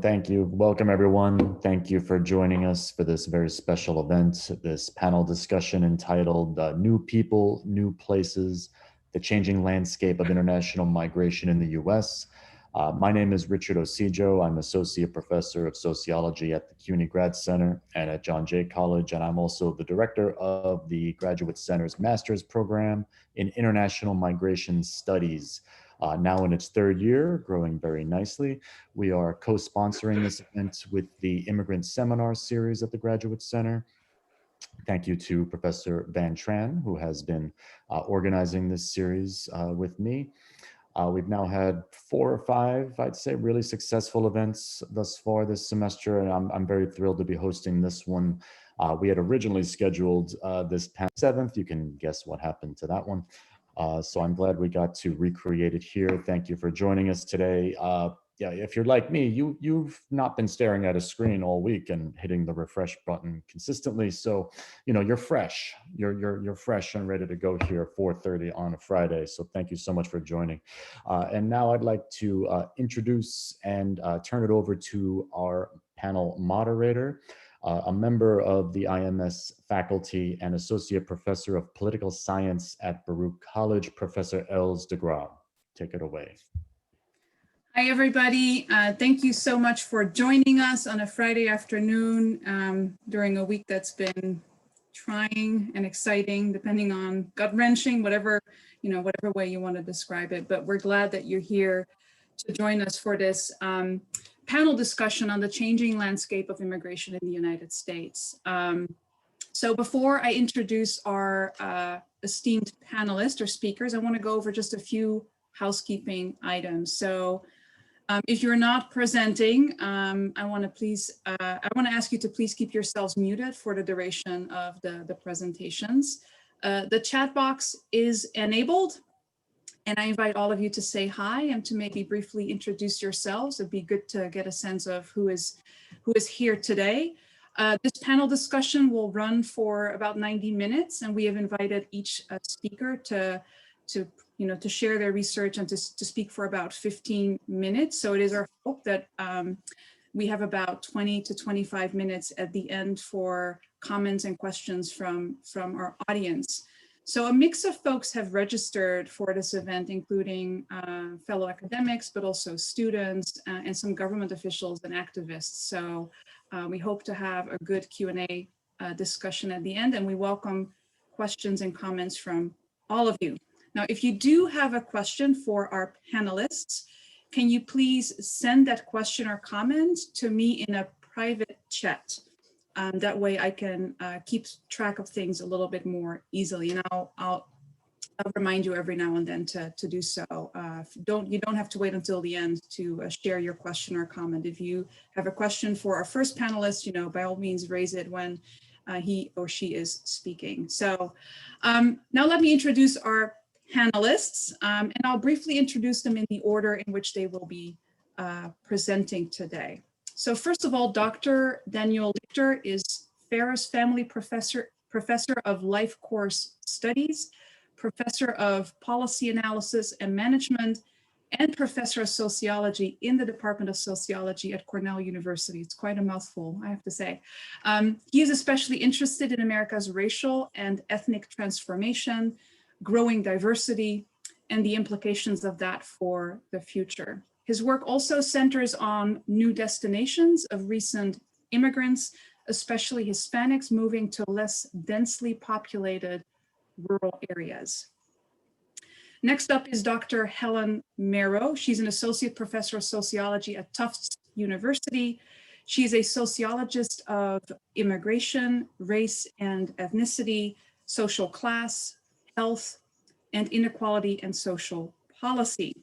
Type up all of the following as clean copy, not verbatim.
Thank you. Welcome, everyone. Thank you for joining us for this very special event, this panel discussion entitled New People, New Places, the Changing Landscape of International Migration in the U.S. My name is Richard Osijo. I'm Associate Professor of Sociology at the CUNY Grad Center and at John Jay College, and I'm also the Director of the Graduate Center's Master's Program in International Migration Studies. Now in its third year, growing very nicely. We are co-sponsoring this event with the Immigrant Seminar Series at the Graduate Center. Thank you to Professor Van Tran, who has been organizing this series with me. We've now had 4 or 5, I'd say, really successful events thus far this semester, and I'm very thrilled to be hosting this one. We had originally scheduled this past 7th. You can guess what happened to that one. So I'm glad we got to recreate it here. Thank you for joining us today. Yeah, if you're like me, you've not been staring at a screen all week and hitting the refresh button consistently. So, you're fresh. You're fresh and ready to go here 4:30 on a Friday. So thank you so much for joining. And now I'd like to introduce and turn it over to our panel moderator, a member of the IMS faculty and Associate Professor of Political Science at Baruch College, Professor Els de Graaf. Take it away. Hi, everybody. Thank you so much for joining us on a Friday afternoon during a week that's been trying and exciting, depending on gut-wrenching, whatever way you want to describe it. But we're glad that you're here to join us for this panel discussion on the changing landscape of immigration in the United States. So before I introduce our esteemed panelists or speakers, I want to go over just a few housekeeping items. So if you're not presenting, I want to ask you to please keep yourselves muted for the duration of the presentations. The chat box is enabled, and I invite all of you to say hi and to maybe briefly introduce yourselves. It'd be good to get a sense of who is here today. This panel discussion will run for about 90 minutes, and we have invited each speaker to share their research and to speak for about 15 minutes. So it is our hope that we have about 20 to 25 minutes at the end for comments and questions from our audience. So a mix of folks have registered for this event, including fellow academics, but also students and some government officials and activists. So we hope to have a good Q&A discussion at the end, and we welcome questions and comments from all of you. Now, if you do have a question for our panelists, can you please send that question or comment to me in a private chat? That way I can keep track of things a little bit more easily, and I'll remind you every now and then to do so. You don't have to wait until the end to share your question or comment. If you have a question for our first panelist, by all means raise it when he or she is speaking. So now let me introduce our panelists, and I'll briefly introduce them in the order in which they will be presenting today. So first of all, Dr. Daniel Lichter is Ferris Family Professor of Life Course Studies, Professor of Policy Analysis and Management, and Professor of Sociology in the Department of Sociology at Cornell University. It's quite a mouthful, I have to say. He is especially interested in America's racial and ethnic transformation, growing diversity, and the implications of that for the future. His work also centers on new destinations of recent immigrants, especially Hispanics moving to less densely populated rural areas. Next up is Dr. Helen Merrow. She's an associate professor of sociology at Tufts University. She's a sociologist of immigration, race and ethnicity, social class, health, and inequality and social policy.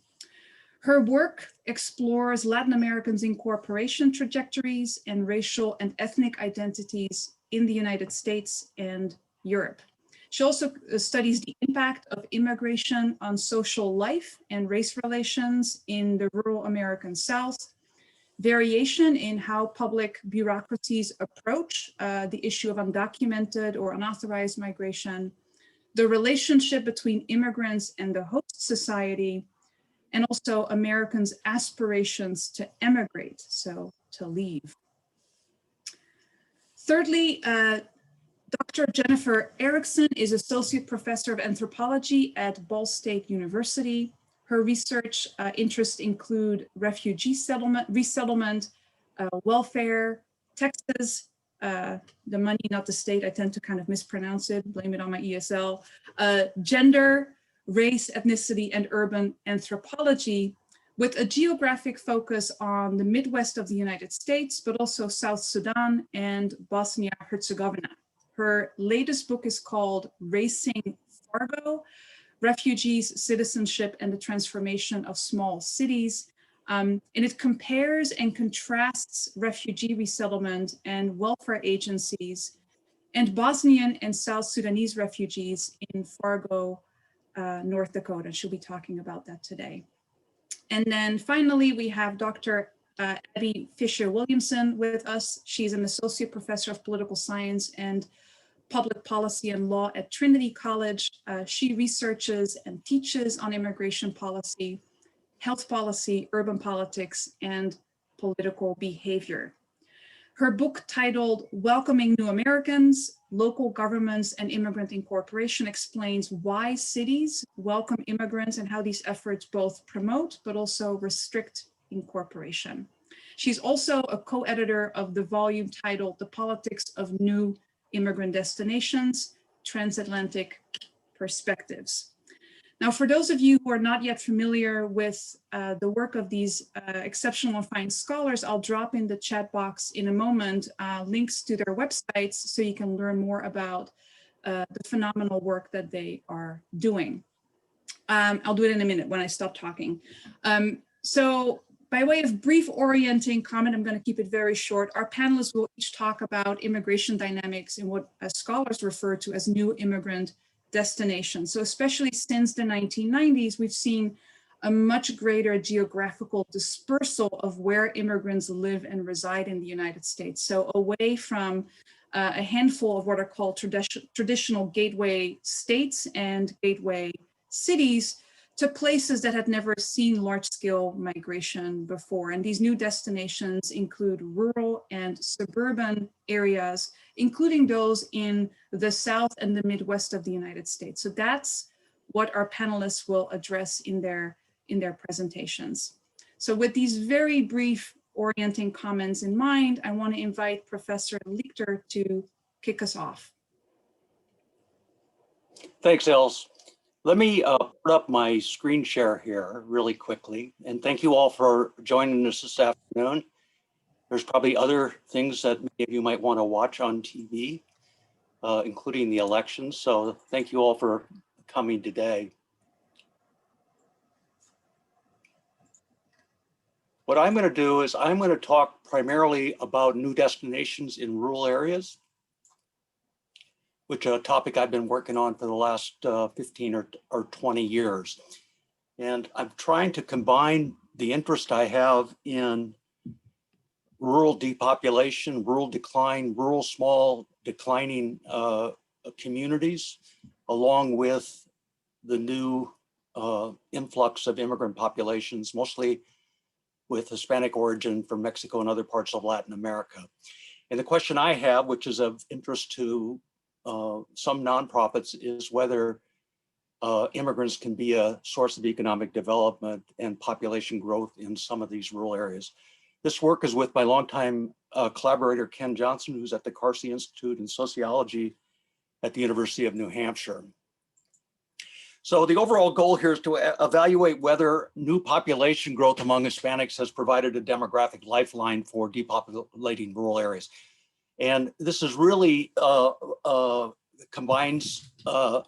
Her work explores Latin Americans' incorporation trajectories and racial and ethnic identities in the United States and Europe. She also studies the impact of immigration on social life and race relations in the rural American South, variation in how public bureaucracies approach the issue of undocumented or unauthorized migration, the relationship between immigrants and the host society, and also Americans' aspirations to emigrate. So to leave. Thirdly, Dr. Jennifer Erickson is Associate Professor of Anthropology at Ball State University. Her research interests include refugee resettlement, welfare, Texas, the money, not the state, I tend to kind of mispronounce it, blame it on my ESL, gender, race, ethnicity, and urban anthropology, with a geographic focus on the Midwest of the United States, but also South Sudan and Bosnia-Herzegovina. Her latest book is called Racing Fargo, Refugees, Citizenship, and the Transformation of Small Cities. And it compares and contrasts refugee resettlement and welfare agencies and Bosnian and South Sudanese refugees in Fargo, North Dakota. She'll be talking about that today. And then finally, we have Dr. Abby Fisher-Williamson with us. She's an associate professor of political science and public policy and law at Trinity College. She researches and teaches on immigration policy, health policy, urban politics, and political behavior. Her book titled Welcoming New Americans, Local Governments and Immigrant Incorporation explains why cities welcome immigrants and how these efforts both promote but also restrict incorporation. She's also a co-editor of the volume titled The Politics of New Immigrant Destinations, Transatlantic Perspectives. Now, for those of you who are not yet familiar with the work of these exceptional and fine scholars, I'll drop in the chat box in a moment links to their websites so you can learn more about the phenomenal work that they are doing. I'll do it in a minute when I stop talking. So by way of brief orienting comment, I'm going to keep it very short. Our panelists will each talk about immigration dynamics in what scholars refer to as new immigrant destinations. So especially since the 1990s, we've seen a much greater geographical dispersal of where immigrants live and reside in the United States. So away from a handful of what are called traditional gateway states and gateway cities to places that had never seen large-scale migration before. And these new destinations include rural and suburban areas, including those in the South and the Midwest of the United States. So that's what our panelists will address in their presentations. So with these very brief orienting comments in mind, I want to invite Professor Lichter to kick us off. Thanks, Els. Let me put up my screen share here really quickly. And thank you all for joining us this afternoon. There's probably other things that many of you might want to watch on TV, including the elections. So thank you all for coming today. What I'm going to do is I'm going to talk primarily about new destinations in rural areas, which is a topic I've been working on for the last 15 or 20 years. And I'm trying to combine the interest I have in rural depopulation, rural decline, rural small declining communities, along with the new influx of immigrant populations, mostly with Hispanic origin from Mexico and other parts of Latin America. And the question I have, which is of interest to some nonprofits, is whether immigrants can be a source of economic development and population growth in some of these rural areas. This work is with my longtime collaborator, Ken Johnson, who's at the Carsey Institute in Sociology at the University of New Hampshire. So the overall goal here is to evaluate whether new population growth among Hispanics has provided a demographic lifeline for depopulating rural areas. And this is really combines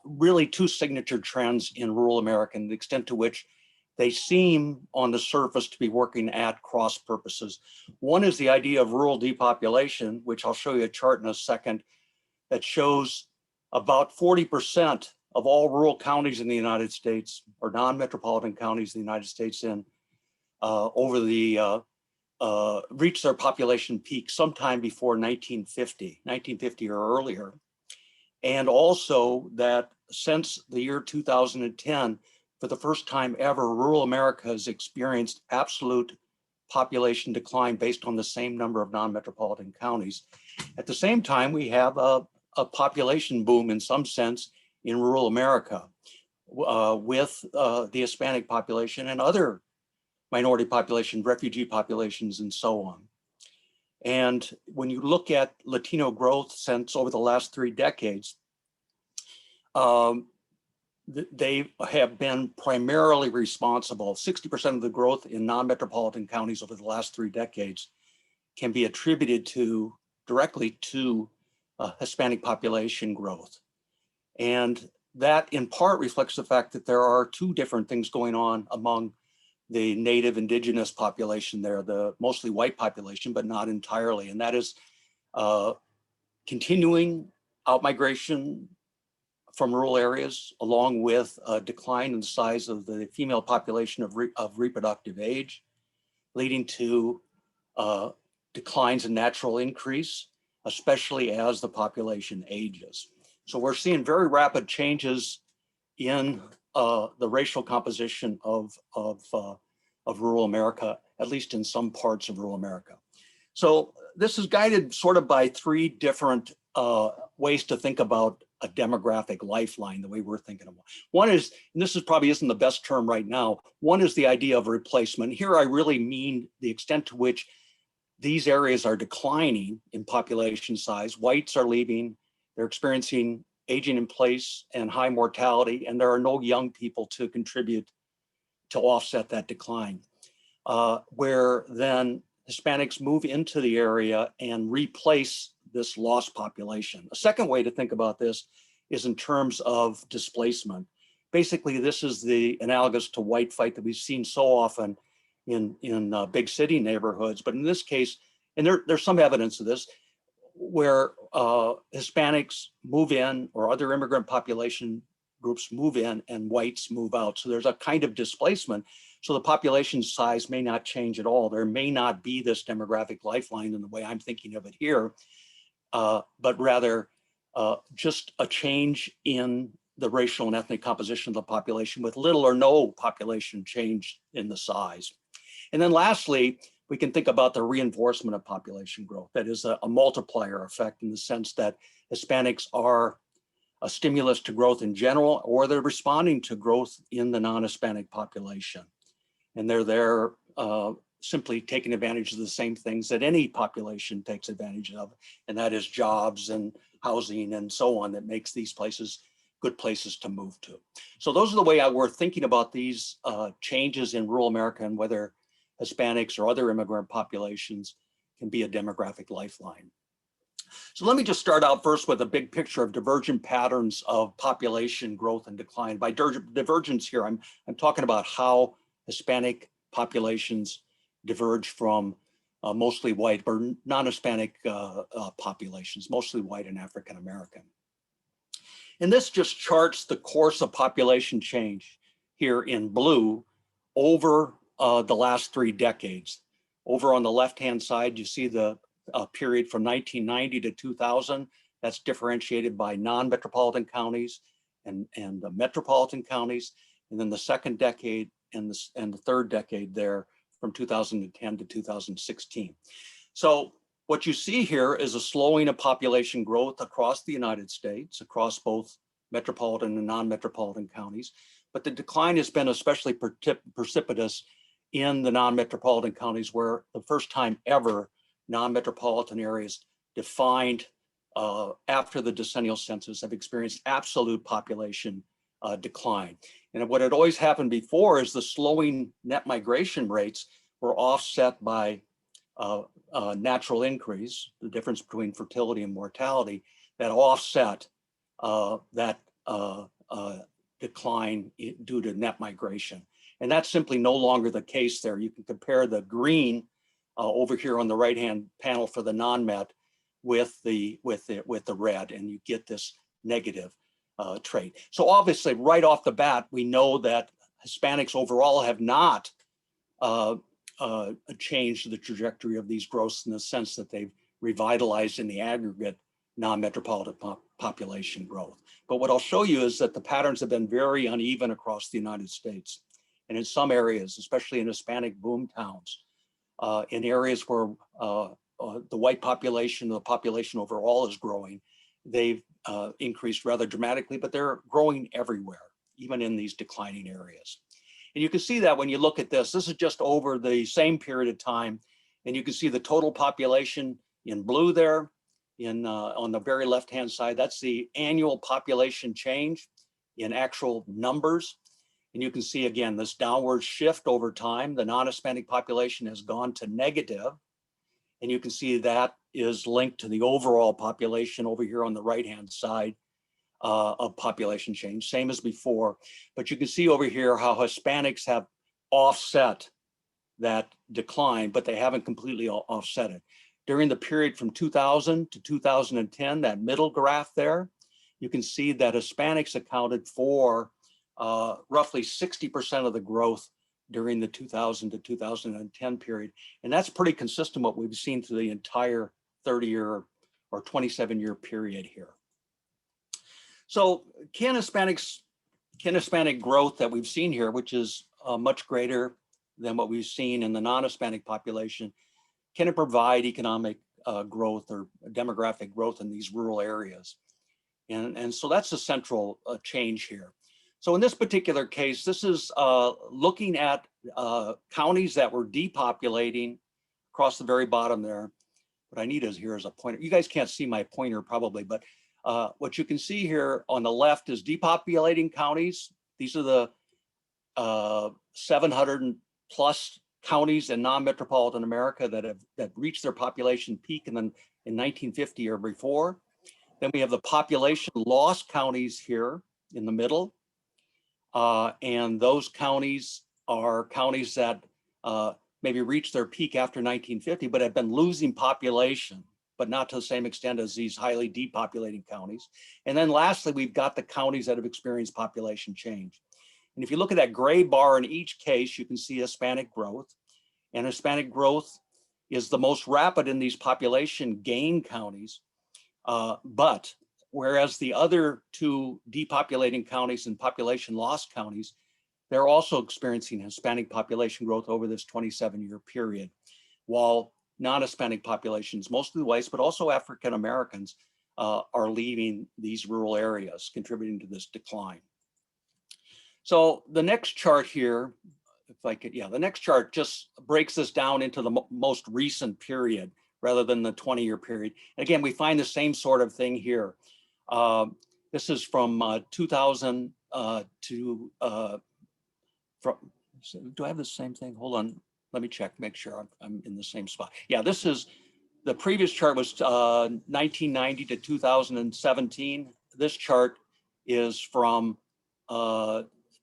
really two signature trends in rural America and the extent to which they seem on the surface to be working at cross purposes. One is the idea of rural depopulation, which I'll show you a chart in a second, that shows about 40% of all rural counties in the United States, or non-metropolitan counties in the United States, reached their population peak sometime before 1950 or earlier. And also that since the year 2010, for the first time ever, rural America has experienced absolute population decline based on the same number of non-metropolitan counties. At the same time, we have a population boom in some sense in rural America with the Hispanic population and other minority populations, refugee populations, and so on. And when you look at Latino growth since over the last 3 decades, they have been primarily responsible. 60% of the growth in non-metropolitan counties over the last 3 decades can be attributed directly to Hispanic population growth. And that in part reflects the fact that there are 2 different things going on among the native indigenous population there, the mostly white population, but not entirely. And that is continuing outmigration from rural areas, along with a decline in the size of the female population of reproductive age, leading to declines in natural increase, especially as the population ages. So we're seeing very rapid changes in the racial composition of rural America, at least in some parts of rural America. So this is guided sort of by 3 different ways to think about a demographic lifeline, the way we're thinking of it. One is, and this is probably isn't the best term right now, one is the idea of replacement. Here I really mean the extent to which these areas are declining in population size. Whites are leaving, they're experiencing aging in place and high mortality, and there are no young people to contribute to offset that decline. Where then Hispanics move into the area and replace this lost population. A second way to think about this is in terms of displacement. Basically, this is the analogous to white flight that we've seen so often in big city neighborhoods. But in this case, and there's some evidence of this, where Hispanics move in or other immigrant population groups move in and whites move out. So there's a kind of displacement. So the population size may not change at all. There may not be this demographic lifeline in the way I'm thinking of it here, but rather just a change in the racial and ethnic composition of the population with little or no population change in the size. And then lastly, we can think about the reinforcement of population growth. That is a multiplier effect in the sense that Hispanics are a stimulus to growth in general, or they're responding to growth in the non-Hispanic population. And they're there simply taking advantage of the same things that any population takes advantage of, and that is jobs and housing and so on that makes these places good places to move to. So those are the way we're thinking about these changes in rural America and whether Hispanics or other immigrant populations can be a demographic lifeline. So let me just start out first with a big picture of divergent patterns of population growth and decline. By divergence here, I'm talking about how Hispanic populations diverge from mostly white or non-Hispanic populations, mostly white and African American. And this just charts the course of population change here in blue over the last 3 decades. Over on the left-hand side, you see the period from 1990 to 2000. That's differentiated by non-metropolitan counties and metropolitan counties. And then the second decade and the third decade there from 2010 to 2016. So what you see here is a slowing of population growth across the United States, across both metropolitan and non-metropolitan counties. But the decline has been especially precipitous in the non-metropolitan counties, where the first time ever non-metropolitan areas defined after the decennial census have experienced absolute population decline. And what had always happened before is the slowing net migration rates were offset by natural increase, the difference between fertility and mortality, that offset that decline due to net migration. And that's simply no longer the case there. You can compare the green over here on the right-hand panel for the non-met with the red, and you get this negative trait. So obviously, right off the bat, we know that Hispanics overall have not changed the trajectory of these growths in the sense that they've revitalized in the aggregate non-metropolitan population growth. But what I'll show you is that the patterns have been very uneven across the United States. And in some areas, especially in Hispanic boom towns, in areas where the white population, the population overall is growing. They've increased rather dramatically, but they're growing everywhere, even in these declining areas. And you can see that when you look at this. This is just over the same period of time. And you can see the total population in blue there on the very left-hand side. That's the annual population change in actual numbers. And you can see, again, this downward shift over time. The non-Hispanic population has gone to negative. And you can see that is linked to the overall population over here on the right-hand side of population change, same as before. But you can see over here how Hispanics have offset that decline, but they haven't completely offset it. During the period from 2000 to 2010, that middle graph there, you can see that Hispanics accounted for roughly 60% of the growth during the 2000 to 2010 period. And that's pretty consistent what we've seen through the entire 30-year or 27-year period here. So can Hispanic growth that we've seen here, which is much greater than what we've seen in the non-Hispanic population, can it provide economic growth or demographic growth in these rural areas? And so that's the central change here. So in this particular case, this is looking at counties that were depopulating across the very bottom there. What I need here is a pointer. You guys can't see my pointer probably, but what you can see here on the left is depopulating counties. These are the 700 plus counties in non-metropolitan America that reached their population peak in 1950 or before. Then we have the population lost counties here in the middle. And those counties are counties that maybe reached their peak after 1950, but have been losing population, but not to the same extent as these highly depopulating counties. And then lastly, we've got the counties that have experienced population change. And if you look at that gray bar in each case, you can see Hispanic growth. And Hispanic growth is the most rapid in these population gain counties. But whereas the other two depopulating counties and population loss counties, they're also experiencing Hispanic population growth over this 27-year period, while non-Hispanic populations, mostly whites, but also African Americans, are leaving these rural areas, contributing to this decline. So the next chart here, if I could, yeah, the next chart just breaks this down into the most recent period rather than the 20-year period. And again, we find the same sort of thing here. This is from 2000 to, do I have the same thing? Hold on, let me check, make sure I'm in the same spot. Yeah, this is, the previous chart was 1990 to 2017. This chart is from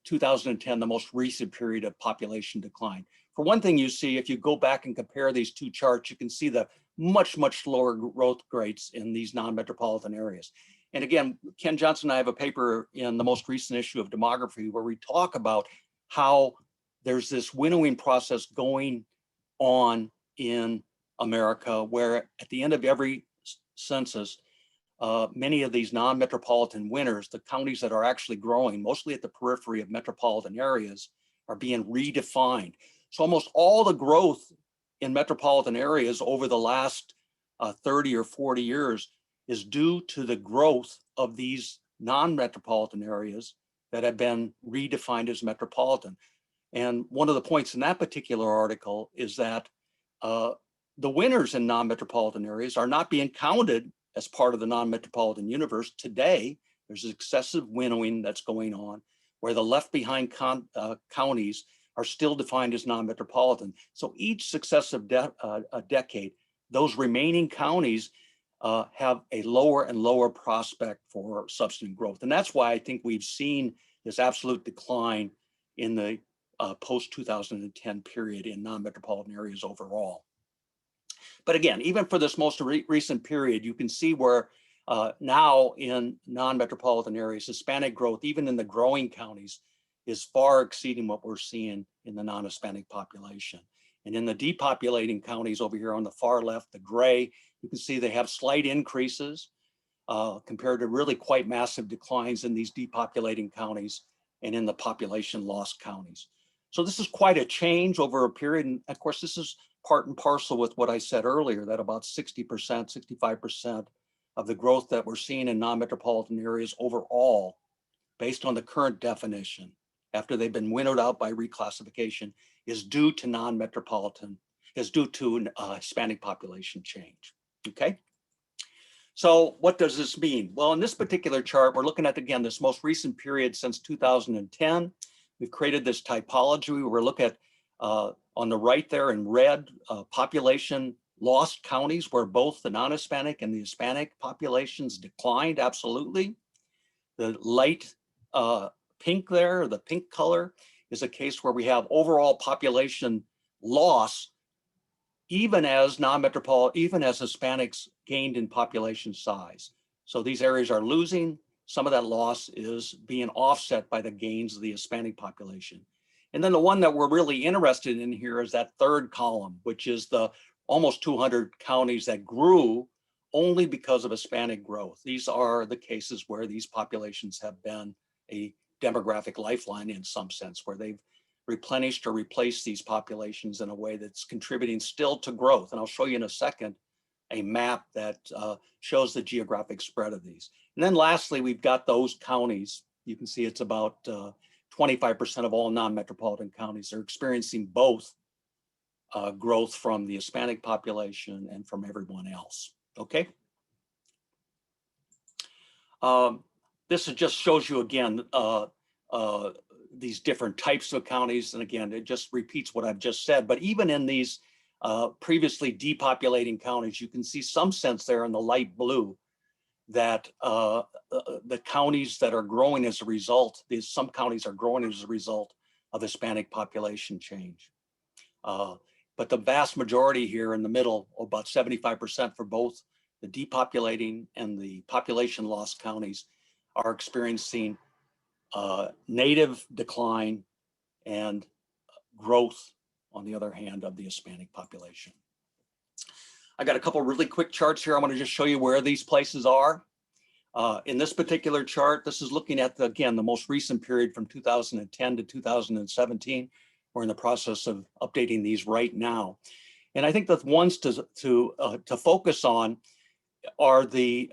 2010, the most recent period of population decline. For one thing, you see, if you go back and compare these two charts, you can see the much lower growth rates in these non-metropolitan areas. And again, Ken Johnson and I have a paper in the most recent issue of Demography where we talk about how there's this winnowing process going on in America, where at the end of every census, many of these non-metropolitan winners, the counties that are actually growing, mostly at the periphery of metropolitan areas, are being redefined. So almost all the growth in metropolitan areas over the last 30 or 40 years is due to the growth of these non-metropolitan areas that have been redefined as metropolitan. And one of the points in that particular article is that the winners in non-metropolitan areas are not being counted as part of the non-metropolitan universe. Today, there's excessive winnowing that's going on where the left behind counties are still defined as non-metropolitan. So each successive decade, those remaining counties have a lower and lower prospect for substantive growth. And that's why I think we've seen this absolute decline in the post-2010 period in non-metropolitan areas overall. But again, even for this most recent period, you can see where now in non-metropolitan areas, Hispanic growth, even in the growing counties, is far exceeding what we're seeing in the non-Hispanic population. And in the depopulating counties over here on the far left, the gray, you can see they have slight increases compared to really quite massive declines in these depopulating counties and in the population lost counties. So this is quite a change over a period. And of course, this is part and parcel with what I said earlier, that about 60%, 65% of the growth that we're seeing in non-metropolitan areas overall, based on the current definition, after they've been winnowed out by reclassification, is due to non-metropolitan, is due to Hispanic population change, okay? So what does this mean? Well, in this particular chart, we're looking at, again, this most recent period since 2010. We've created this typology. We're looking at, on the right there in red, population lost counties where both the non-Hispanic and the Hispanic populations declined, absolutely. The light pink there, the pink color, is a case where we have overall population loss, even as non-metropolitan, even as Hispanics gained in population size. So these areas are losing. Some of that loss is being offset by the gains of the Hispanic population. And then the one that we're really interested in here is that third column, which is the almost 200 counties that grew only because of Hispanic growth. These are the cases where these populations have been a demographic lifeline in some sense, where they've replenished or replaced these populations in a way that's contributing still to growth. And I'll show you in a second a map that shows the geographic spread of these. And then lastly, we've got those counties. You can see it's about 25% of all non-metropolitan counties are experiencing both growth from the Hispanic population and from everyone else, okay? This just shows you again these different types of counties. And again, it just repeats what I've just said, but even in these previously depopulating counties, you can see some sense there in the light blue that the counties that are growing as a result, some counties are growing as a result of Hispanic population change. But the vast majority here in the middle, about 75% for both the depopulating and the population loss counties, are experiencing native decline and growth, on the other hand, of the Hispanic population. I got a couple really quick charts here. I'm going to just show you where these places are. In this particular chart, this is looking at, again, the most recent period from 2010 to 2017. We're in the process of updating these right now. And I think the ones to focus on are the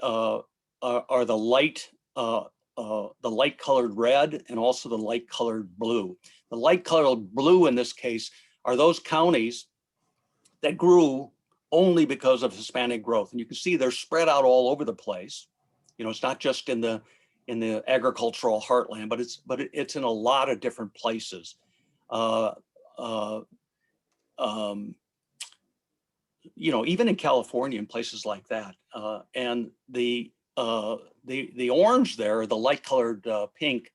light colored red and also the light colored blue. The light colored blue in this case are those counties that grew only because of Hispanic growth. And you can see they're spread out all over the place. You know, it's not just in the agricultural heartland, but it's in a lot of different places. You know, even in California and places like that. And the orange there, the light colored pink,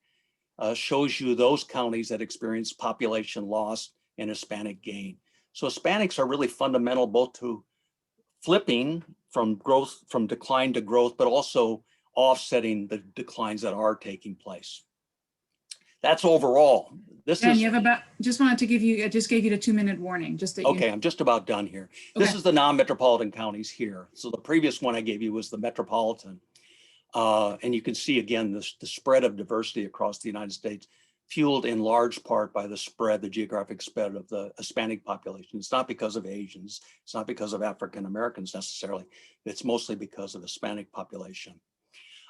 shows you those counties that experience population loss and Hispanic gain. So Hispanics are really fundamental both to flipping from decline to growth, but also offsetting the declines that are taking place. That's overall. And you have about, just wanted to give you, I just gave you the 2-minute warning. Just that okay, I'm just about done here. Okay. This is the non-metropolitan counties here. So the previous one I gave you was the metropolitan. And you can see again, the spread of diversity across the United States, fueled in large part by the geographic spread of the Hispanic population. It's not because of Asians. It's not because of African Americans necessarily. It's mostly because of the Hispanic population.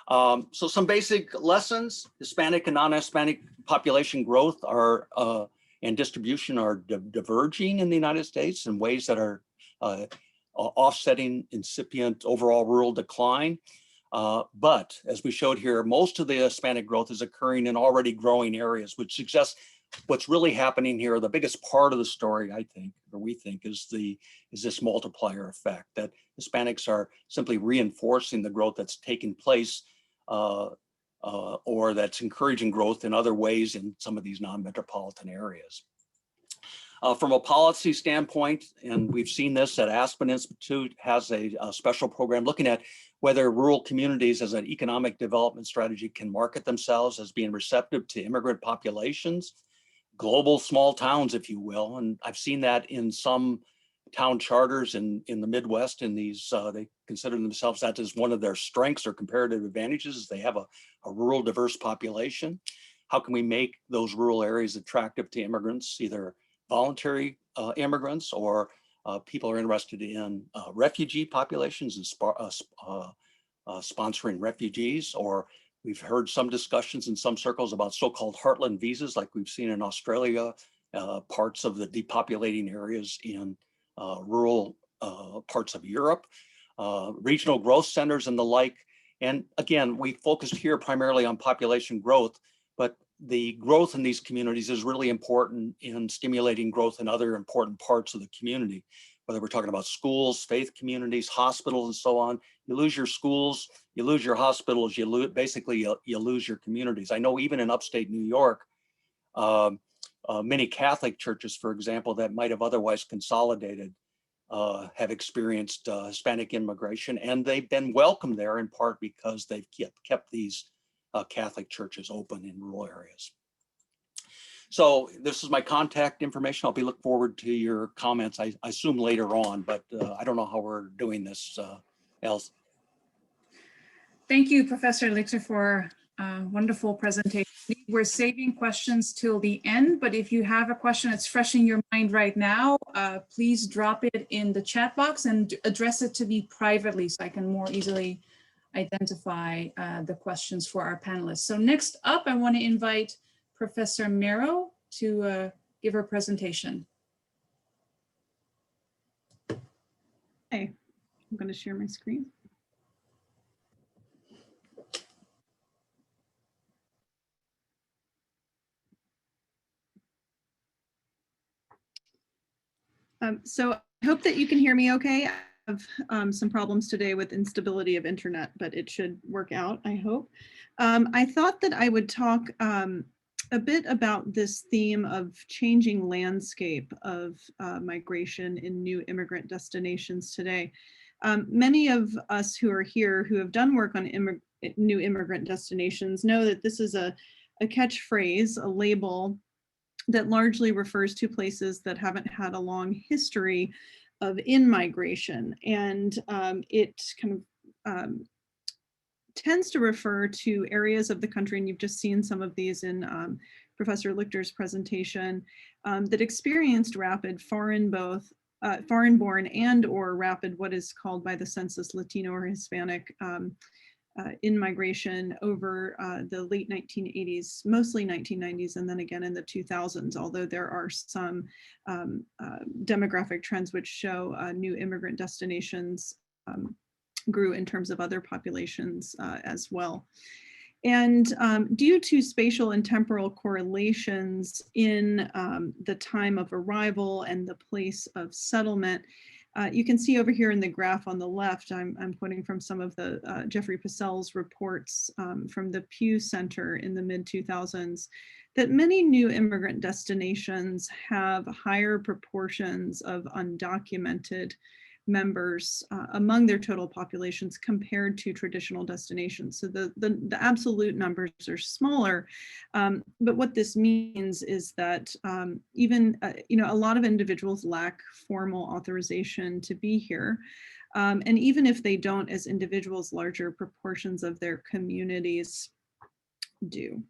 So some basic lessons: Hispanic and non-Hispanic population growth and distribution are diverging in the United States in ways that are offsetting incipient overall rural decline. But as we showed here, most of the Hispanic growth is occurring in already growing areas, which suggests what's really happening here. The biggest part of the story, I think, or we think, is this multiplier effect, that Hispanics are simply reinforcing the growth that's taking place or that's encouraging growth in other ways in some of these non-metropolitan areas. From a policy standpoint, and we've seen this at Aspen Institute has a special program looking at whether rural communities as an economic development strategy can market themselves as being receptive to immigrant populations, global small towns, if you will. And I've seen that in some town charters in the Midwest, in these, they consider themselves that as one of their strengths or comparative advantages, is they have a rural diverse population. How can we make those rural areas attractive to immigrants, either voluntary immigrants or People are interested in refugee populations and sponsoring refugees, or we've heard some discussions in some circles about so-called heartland visas, like we've seen in Australia, parts of the depopulating areas in rural parts of Europe, regional growth centers and the like. And again, we focused here primarily on population growth, but the growth in these communities is really important in stimulating growth in other important parts of the community, whether we're talking about schools, faith communities, hospitals, and so on. You lose your schools, you lose your hospitals, you lose, basically you lose your communities. I know even in upstate New York, many Catholic churches, for example, that might have otherwise consolidated have experienced Hispanic immigration, and they've been welcomed there in part because they've kept these Catholic churches open in rural areas. So this is my contact information. I'll be looking forward to your comments, I assume later on, but I don't know how we're doing this, Els. Thank you, Professor Lichter, for a wonderful presentation. We're saving questions till the end, but if you have a question that's fresh in your mind right now, please drop it in the chat box and address it to me privately so I can more easily identify the questions for our panelists. So next up, I want to invite Professor Merrow to give her presentation. Hey, I'm going to share my screen. So I hope that you can hear me okay. I have some problems today with instability of internet, but it should work out, I hope. I thought that I would talk a bit about this theme of changing landscape of migration in new immigrant destinations today. Many of us who are here who have done work on new immigrant destinations know that this is a catchphrase, a label that largely refers to places that haven't had a long history of in-migration. And it kind of tends to refer to areas of the country, and you've just seen some of these in Professor Lichter's presentation, that experienced rapid foreign-born and or rapid what is called by the census Latino or Hispanic in-migration over the late 1980s, mostly 1990s, and then again in the 2000s, although there are some demographic trends which show new immigrant destinations grew in terms of other populations as well. And due to spatial and temporal correlations in the time of arrival and the place of settlement, you can see over here in the graph on the left, I'm quoting from some of the Jeffrey Passell's reports from the Pew Center in the mid-2000s, that many new immigrant destinations have higher proportions of undocumented members among their total populations compared to traditional destinations. So the absolute numbers are smaller, but what this means is that even a lot of individuals lack formal authorization to be here. And even if they don't, as individuals, larger proportions of their communities do.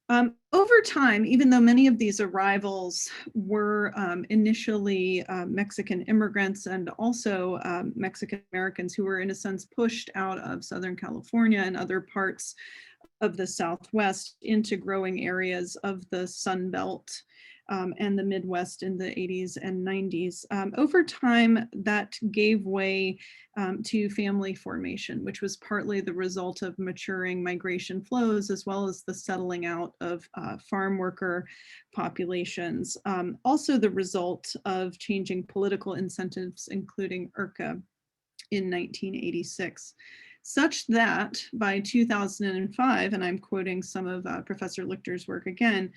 Over time, even though many of these arrivals were initially Mexican immigrants and also Mexican Americans who were in a sense pushed out of Southern California and other parts of the Southwest into growing areas of the Sun Belt and the Midwest in the 80s and 90s. Over time, that gave way to family formation, which was partly the result of maturing migration flows, as well as the settling out of farm worker populations. Also the result of changing political incentives, including IRCA in 1986. Such that by 2005, and I'm quoting some of Professor Lichter's work again,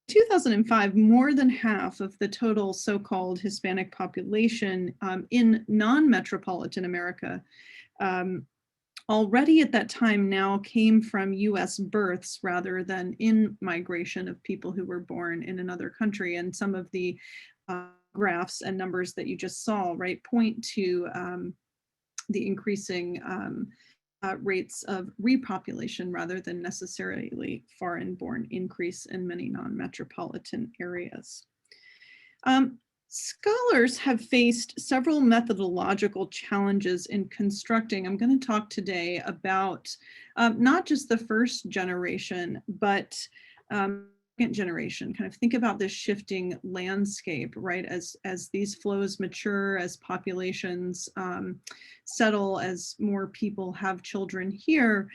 2005, more than half of the total so-called Hispanic population in non-metropolitan America already at that time now came from US births rather than in migration of people who were born in another country. And some of the graphs and numbers that you just saw, right, point to the increasing rates of repopulation rather than necessarily foreign-born increase in many non-metropolitan areas. Scholars have faced several methodological challenges in constructing. I'm going to talk today about not just the first generation, but second generation. Kind of think about this shifting landscape, right? As these flows mature, as populations settle, as more people have children here.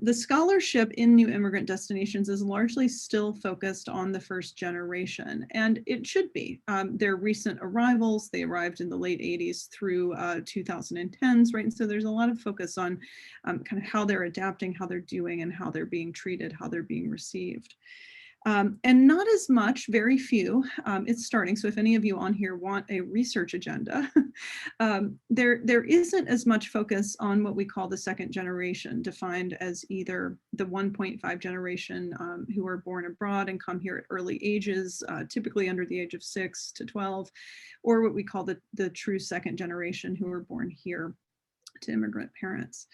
The scholarship in new immigrant destinations is largely still focused on the first generation, and it should be. Their recent arrivals, they arrived in the late 80s through 2010s, right? And so there's a lot of focus on kind of how they're adapting, how they're doing, and how they're being treated, how they're being received. And not as much, very few, it's starting. So if any of you on here want a research agenda, there isn't as much focus on what we call the second generation, defined as either the 1.5 generation who are born abroad and come here at early ages, typically under the age of 6 to 12, or what we call the true second generation who are born here to immigrant parents.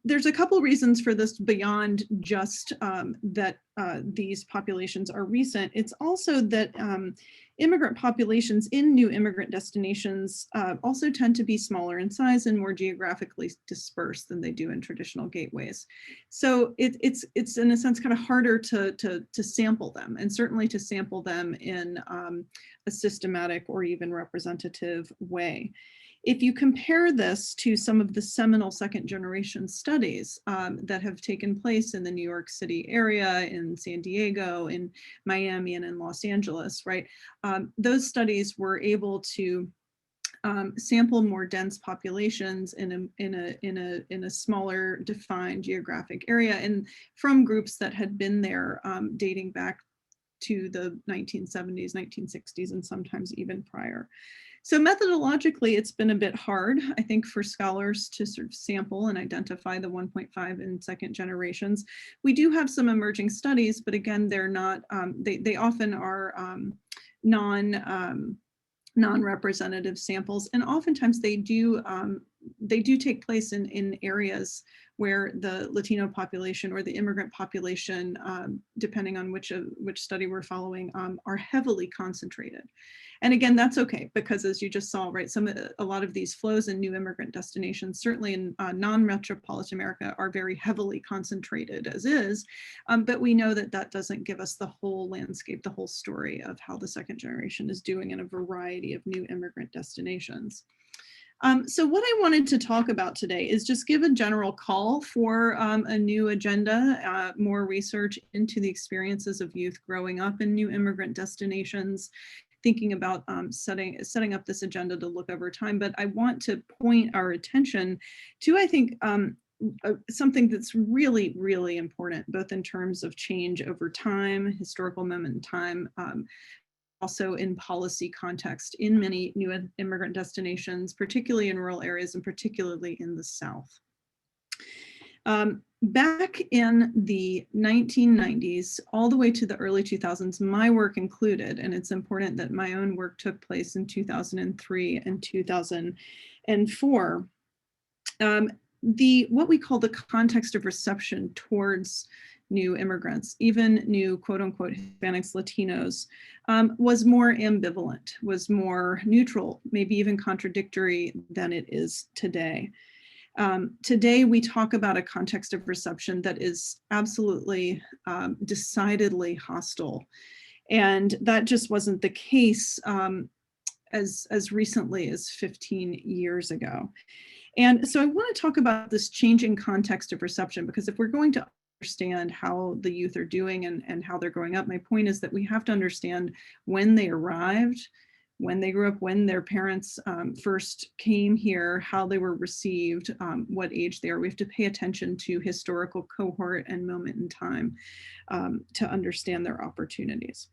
There's a couple reasons for this beyond just that these populations are recent. It's also that immigrant populations in new immigrant destinations also tend to be smaller in size and more geographically dispersed than they do in traditional gateways. So it's in a sense kind of harder to sample them, and certainly to sample them in a systematic or even representative way. If you compare this to some of the seminal second generation studies that have taken place in the New York City area, in San Diego, in Miami, and in Los Angeles, right? Those studies were able to sample more dense populations in a smaller defined geographic area, and from groups that had been there dating back to the 1970s, 1960s, and sometimes even prior. So methodologically, it's been a bit hard, I think, for scholars to sort of sample and identify the 1.5 and second generations. We do have some emerging studies, but again, they're not, they often are non-representative samples, and oftentimes they do take place in areas where the Latino population or the immigrant population, depending on which study we're following, are heavily concentrated. And again, that's okay, because as you just saw, right, a lot of these flows in new immigrant destinations, certainly in non-metropolitan America, are very heavily concentrated as is, but we know that that doesn't give us the whole landscape, the whole story of how the second generation is doing in a variety of new immigrant destinations. So what I wanted to talk about today is just give a general call for a new agenda, more research into the experiences of youth growing up in new immigrant destinations, thinking about setting up this agenda to look over time. But I want to point our attention to, I think, something that's really, really important, both in terms of change over time, historical moment in time, also in policy context in many new immigrant destinations, particularly in rural areas and particularly in the South. Back in the 1990s, all the way to the early 2000s, my work included, and it's important that my own work took place in 2003 and 2004, what we call the context of reception towards new immigrants, even new quote unquote Hispanics, Latinos, was more ambivalent, was more neutral, maybe even contradictory than it is today. Today, we talk about a context of reception that is absolutely, decidedly hostile. And that just wasn't the case as recently as 15 years ago. And so I want to talk about this changing context of reception, because if we're going to understand how the youth are doing and how they're growing up, my point is that we have to understand when they arrived, when they grew up, when their parents first came here, how they were received, what age they are. We have to pay attention to historical cohort and moment in time to understand their opportunities.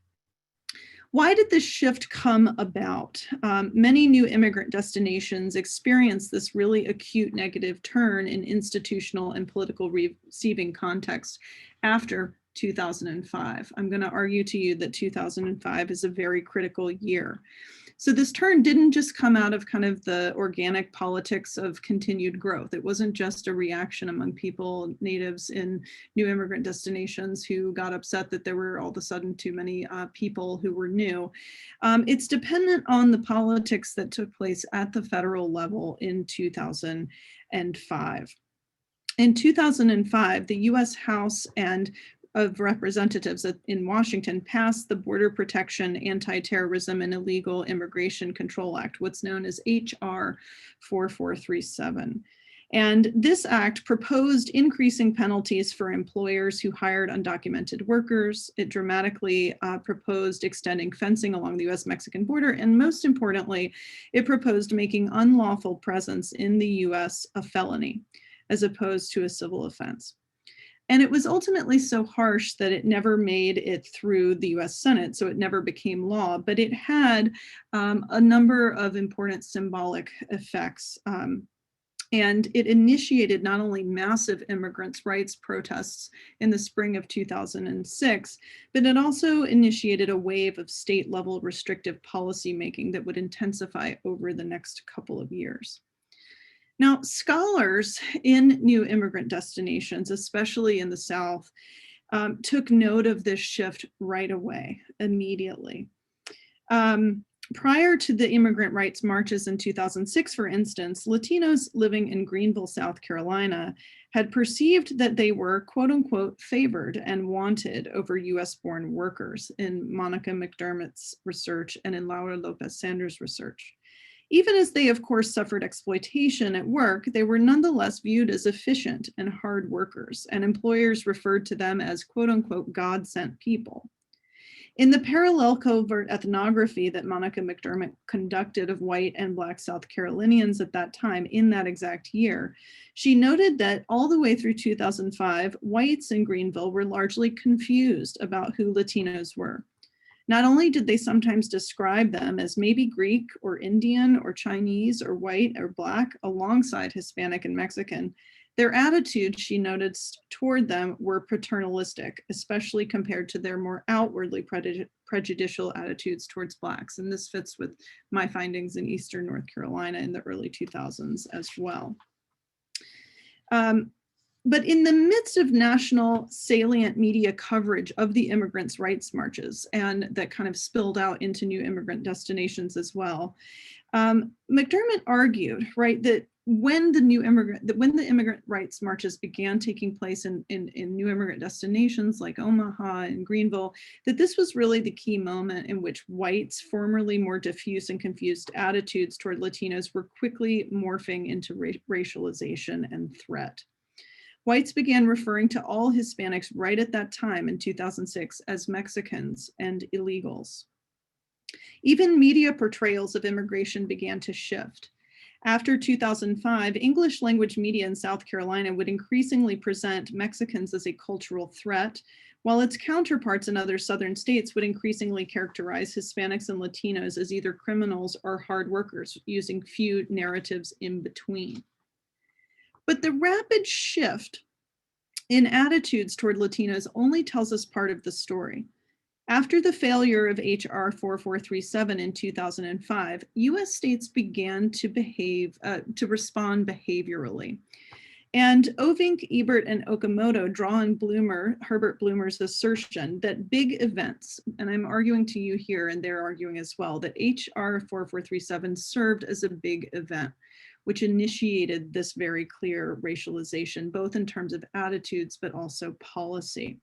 Why did this shift come about? Many new immigrant destinations experience this really acute negative turn in institutional and political receiving context after 2005. I'm going to argue to you that 2005 is a very critical year. So this turn didn't just come out of kind of the organic politics of continued growth. It wasn't just a reaction among people, natives in new immigrant destinations who got upset that there were all of a sudden too many people who were new. It's dependent on the politics that took place at the federal level in 2005. In 2005, the US House of Representatives in Washington passed the Border Protection, Anti-Terrorism, and Illegal Immigration Control Act, what's known as HR 4437. And this act proposed increasing penalties for employers who hired undocumented workers. It dramatically proposed extending fencing along the US-Mexican border. And most importantly, it proposed making unlawful presence in the US a felony, as opposed to a civil offense. And it was ultimately so harsh that it never made it through the US Senate, so it never became law, but it had a number of important symbolic effects. And it initiated not only massive immigrants' rights protests in the spring of 2006, but it also initiated a wave of state-level restrictive policymaking that would intensify over the next couple of years. Now, scholars in new immigrant destinations, especially in the South, took note of this shift right away, immediately. Prior to the immigrant rights marches in 2006, for instance, Latinos living in Greenville, South Carolina, had perceived that they were, quote unquote, favored and wanted over US-born workers in Monica McDermott's research and in Laura Lopez Sanders' research. Even as they, of course, suffered exploitation at work, they were nonetheless viewed as efficient and hard workers, and employers referred to them as, quote unquote, God-sent people. In the parallel covert ethnography that Monica McDermott conducted of white and Black South Carolinians at that time in that exact year, she noted that all the way through 2005, whites in Greenville were largely confused about who Latinos were. Not only did they sometimes describe them as maybe Greek or Indian or Chinese or white or Black alongside Hispanic and Mexican, their attitudes, she noted, toward them were paternalistic, especially compared to their more outwardly prejudicial attitudes towards Blacks. And this fits with my findings in Eastern North Carolina in the early 2000s as well. But in the midst of national salient media coverage of the immigrants' rights marches, and that kind of spilled out into new immigrant destinations as well, McDermott argued, right, that when the immigrant rights marches began taking place in new immigrant destinations like Omaha and Greenville, that this was really the key moment in which whites' formerly more diffuse and confused attitudes toward Latinos were quickly morphing into racialization and threat. Whites began referring to all Hispanics right at that time in 2006 as Mexicans and illegals. Even media portrayals of immigration began to shift. After 2005, English language media in South Carolina would increasingly present Mexicans as a cultural threat, while its counterparts in other southern states would increasingly characterize Hispanics and Latinos as either criminals or hard workers, using few narratives in between. But the rapid shift in attitudes toward Latinos only tells us part of the story. After the failure of HR 4437 in 2005, US states began to respond behaviorally. And Ovink, Ebert, and Okamoto draw on Herbert Bloomer's assertion that big events, and I'm arguing to you here and they're arguing as well, that HR 4437 served as a big event, which initiated this very clear racialization, both in terms of attitudes, but also policy.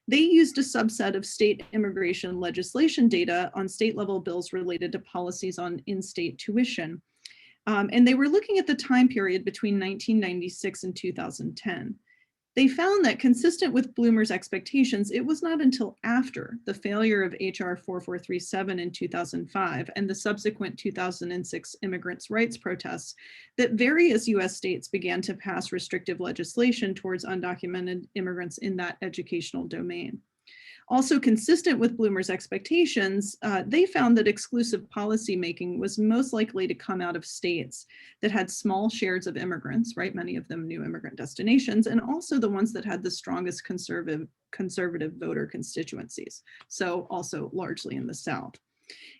They used a subset of state immigration legislation data on state level bills related to policies on in-state tuition. And they were looking at the time period between 1996 and 2010. They found that, consistent with Bloomer's expectations, it was not until after the failure of HR 4437 in 2005 and the subsequent 2006 immigrants' rights protests that various US states began to pass restrictive legislation towards undocumented immigrants in that educational domain. Also consistent with Bloomer's expectations, they found that exclusive policymaking was most likely to come out of states that had small shares of immigrants, right? Many of them new immigrant destinations, and also the ones that had the strongest conservative voter constituencies. So also largely in the South.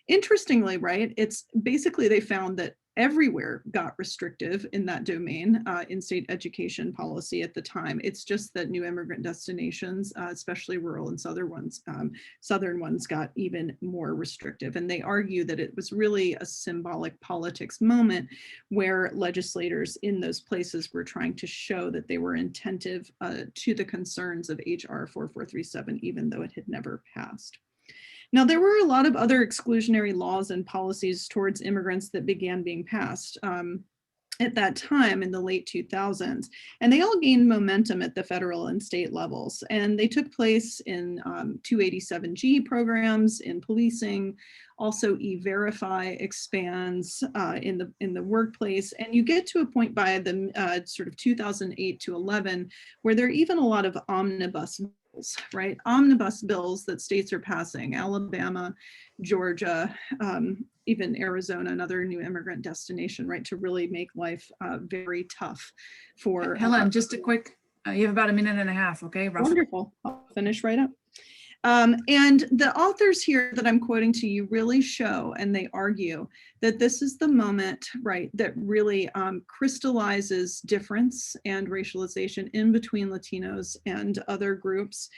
Interestingly, right, it's basically they found that everywhere got restrictive in that domain in state education policy at the time. It's just that new immigrant destinations, especially rural and southern ones got even more restrictive. And they argue that it was really a symbolic politics moment where legislators in those places were trying to show that they were attentive to the concerns of HR 4437, even though it had never passed. Now, there were a lot of other exclusionary laws and policies towards immigrants that began being passed at that time in the late 2000s, and they all gained momentum at the federal and state levels. And they took place in 287G programs, in policing, also E-Verify expands in the workplace. And you get to a point by the sort of 2008 to 11, where there are even a lot of omnibus bills, right? Omnibus bills that states are passing, Alabama, Georgia, even Arizona, another new immigrant destination, right? To really make life very tough for- Helen, just a quick, you have about a minute and a half, okay? Roughly. Wonderful, I'll finish right up. And the authors here that I'm quoting to you really show, and they argue that this is the moment, right, that really crystallizes difference and racialization in between Latinos and other groups.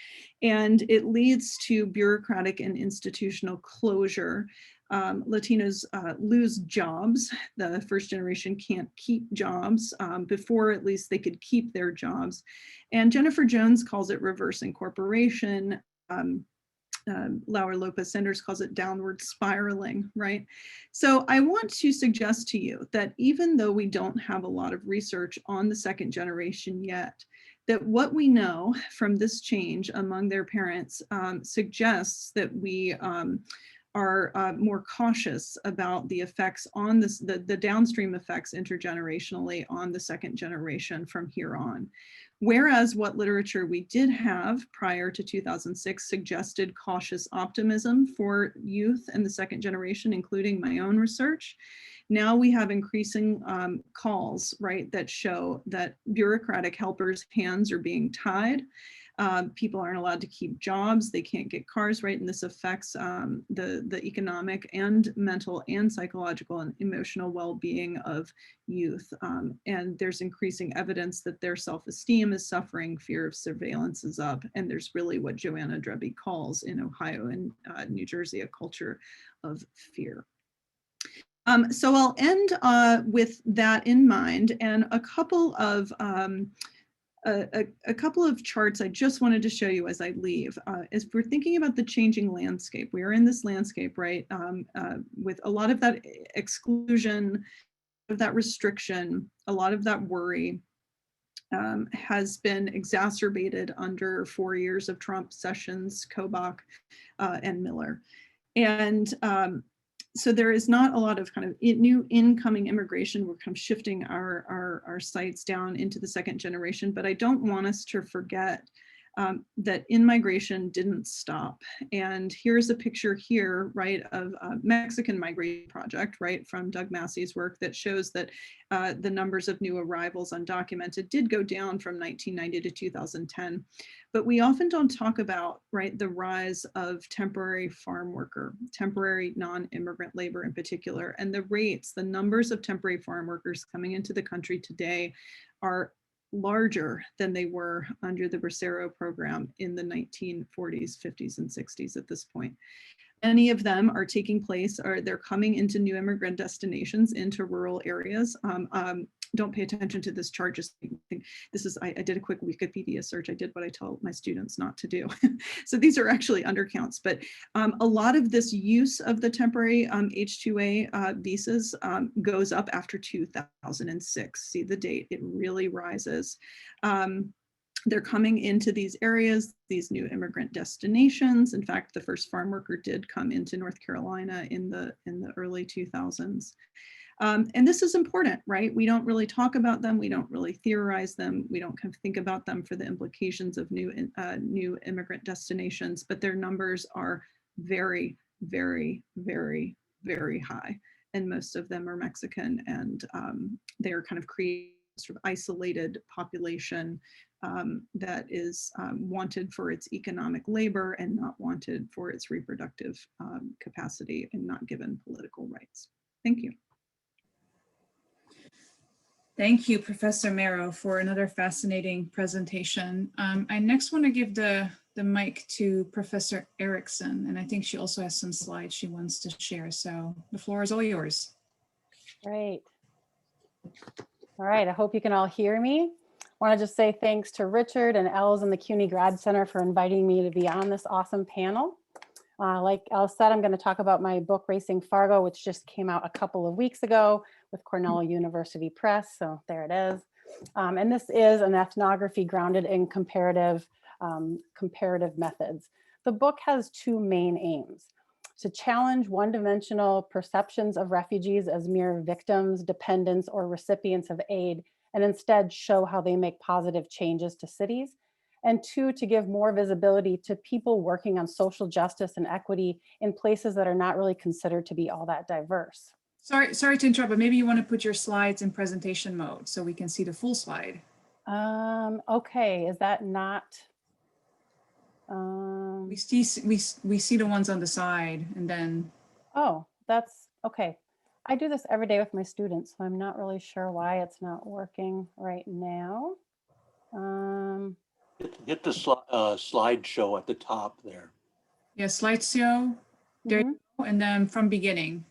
And it leads to bureaucratic and institutional closure. Latinos lose jobs. The first generation can't keep jobs. Before, at least, they could keep their jobs. And Jennifer Jones calls it reverse incorporation. Laura Lopez Sanders calls it downward spiraling, right? So I want to suggest to you that even though we don't have a lot of research on the second generation yet, that what we know from this change among their parents suggests that we are more cautious about the effects on this, the downstream effects intergenerationally on the second generation from here on. Whereas what literature we did have prior to 2006 suggested cautious optimism for youth and the second generation, including my own research, now we have increasing calls, right, that show that bureaucratic helpers' hands are being tied. People aren't allowed to keep jobs, they can't get cars, right? And this affects the economic and mental and psychological and emotional well-being of youth. And there's increasing evidence that their self-esteem is suffering, fear of surveillance is up, and there's really what Joanna Dreby calls in Ohio and New Jersey a culture of fear. So I'll end with that in mind, and a couple of charts I just wanted to show you as I leave. As we're thinking about the changing landscape, we are in this landscape, right, with a lot of that exclusion, of that restriction, a lot of that worry has been exacerbated under 4 years of Trump, Sessions, Kobach, and Miller. And so there is not a lot of kind of new incoming immigration. We're kind of shifting our sights down into the second generation, but I don't want us to forget that in-migration didn't stop. And here's a picture here, right, of a Mexican Migration Project, right, from Doug Massey's work that shows that the numbers of new arrivals undocumented did go down from 1990 to 2010. But we often don't talk about, right, the rise of temporary farm worker, temporary non-immigrant labor in particular, and the rates, the numbers of temporary farm workers coming into the country today are larger than they were under the Bracero program in the 1940s, 50s, and 60s at this point. Many of them are taking place, or they're coming into new immigrant destinations, into rural areas. Don't pay attention to this chart, just think this is, I did a quick Wikipedia search. I did what I tell my students not to do. So these are actually undercounts, but a lot of this use of the temporary H-2A visas goes up after 2006. See the date, it really rises. They're coming into these areas, these new immigrant destinations. In fact, the first farm worker did come into North Carolina in the early 2000s. And this is important, right? We don't really talk about them. We don't really theorize them. We don't kind of think about them for the implications of new immigrant destinations, but their numbers are very, very, very, very high. And most of them are Mexican, and they're kind of creating sort of isolated population that is wanted for its economic labor and not wanted for its reproductive capacity and not given political rights. Thank you. Thank you, Professor Marrow, for another fascinating presentation. I next want to give the mic to Professor Erickson, and I think she also has some slides she wants to share. So the floor is all yours. Great. All right, I hope you can all hear me. I want to just say thanks to Richard and Els and the CUNY Grad Center for inviting me to be on this awesome panel. Like Elle said, I'm going to talk about my book, Racing Fargo, which just came out a couple of weeks ago with Cornell University Press. So there it is. And this is an ethnography grounded in comparative methods. The book has two main aims: to challenge one-dimensional perceptions of refugees as mere victims, dependents, or recipients of aid, and instead show how they make positive changes to cities. And two, to give more visibility to people working on social justice and equity in places that are not really considered to be all that diverse. Sorry to interrupt, but maybe you want to put your slides in presentation mode so we can see the full slide. Okay, is that not? We see the ones on the side, and then. Oh, that's okay. I do this every day with my students, so I'm not really sure why it's not working right now. Hit the slideshow at the top there. Yeah, slideshow. There you go, and then from beginning.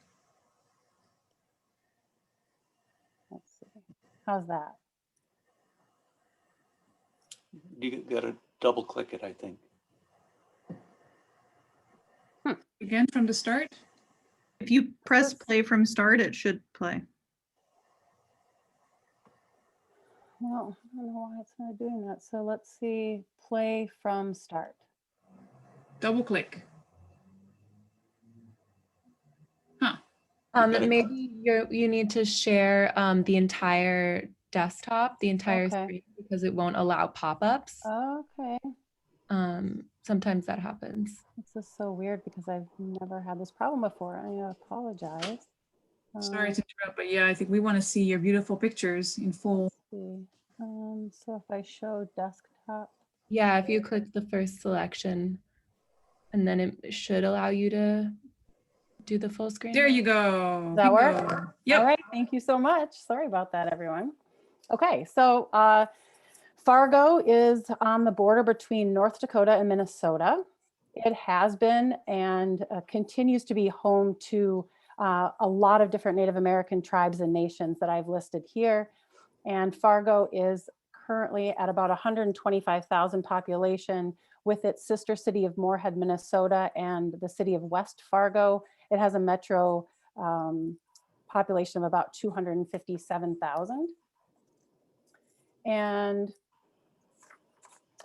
Let's see. How's that? You got to double click it, I think. Again, from the start? If you press play from start, it should play. Well, I don't know why it's not doing that. So let's see, play from start. Double click. Huh. Maybe you need to share the entire desktop, the entire screen, because it won't allow pop-ups. Okay. Sometimes that happens. This is so weird because I've never had this problem before. I apologize. Sorry to interrupt, but yeah, I think we want to see your beautiful pictures in full. Let's see. So if I show desktop. Yeah, if you click the first selection, and then it should allow you to do the full screen. There you go. Does that work? Yep. All right, thank you so much. Sorry about that, everyone. Okay, so Fargo is on the border between North Dakota and Minnesota. It has been and continues to be home to a lot of different Native American tribes and nations that I've listed here. And Fargo is currently at about 125,000 population with its sister city of Moorhead, Minnesota, and the city of West Fargo. It has a metro population of about 257,000. And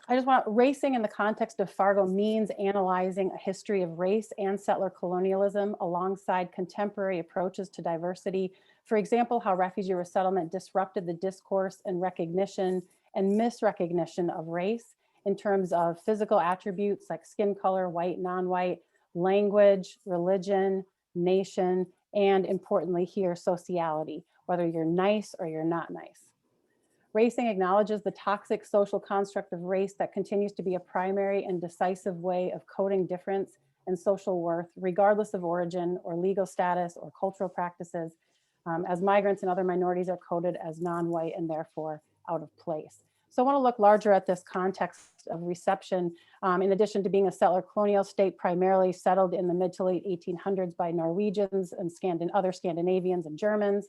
I just want, racing in the context of Fargo means analyzing a history of race and settler colonialism alongside contemporary approaches to diversity. For example, how refugee resettlement disrupted the discourse and recognition and misrecognition of race in terms of physical attributes like skin color, white, non-white, language, religion, nation, and importantly here, sociality, whether you're nice or you're not nice. Racing acknowledges the toxic social construct of race that continues to be a primary and decisive way of coding difference and social worth, regardless of origin or legal status or cultural practices, as migrants and other minorities are coded as non-white and therefore out of place. So I want to look larger at this context of reception. In addition to being a settler colonial state primarily settled in the mid to late 1800s by Norwegians and other Scandinavians and Germans,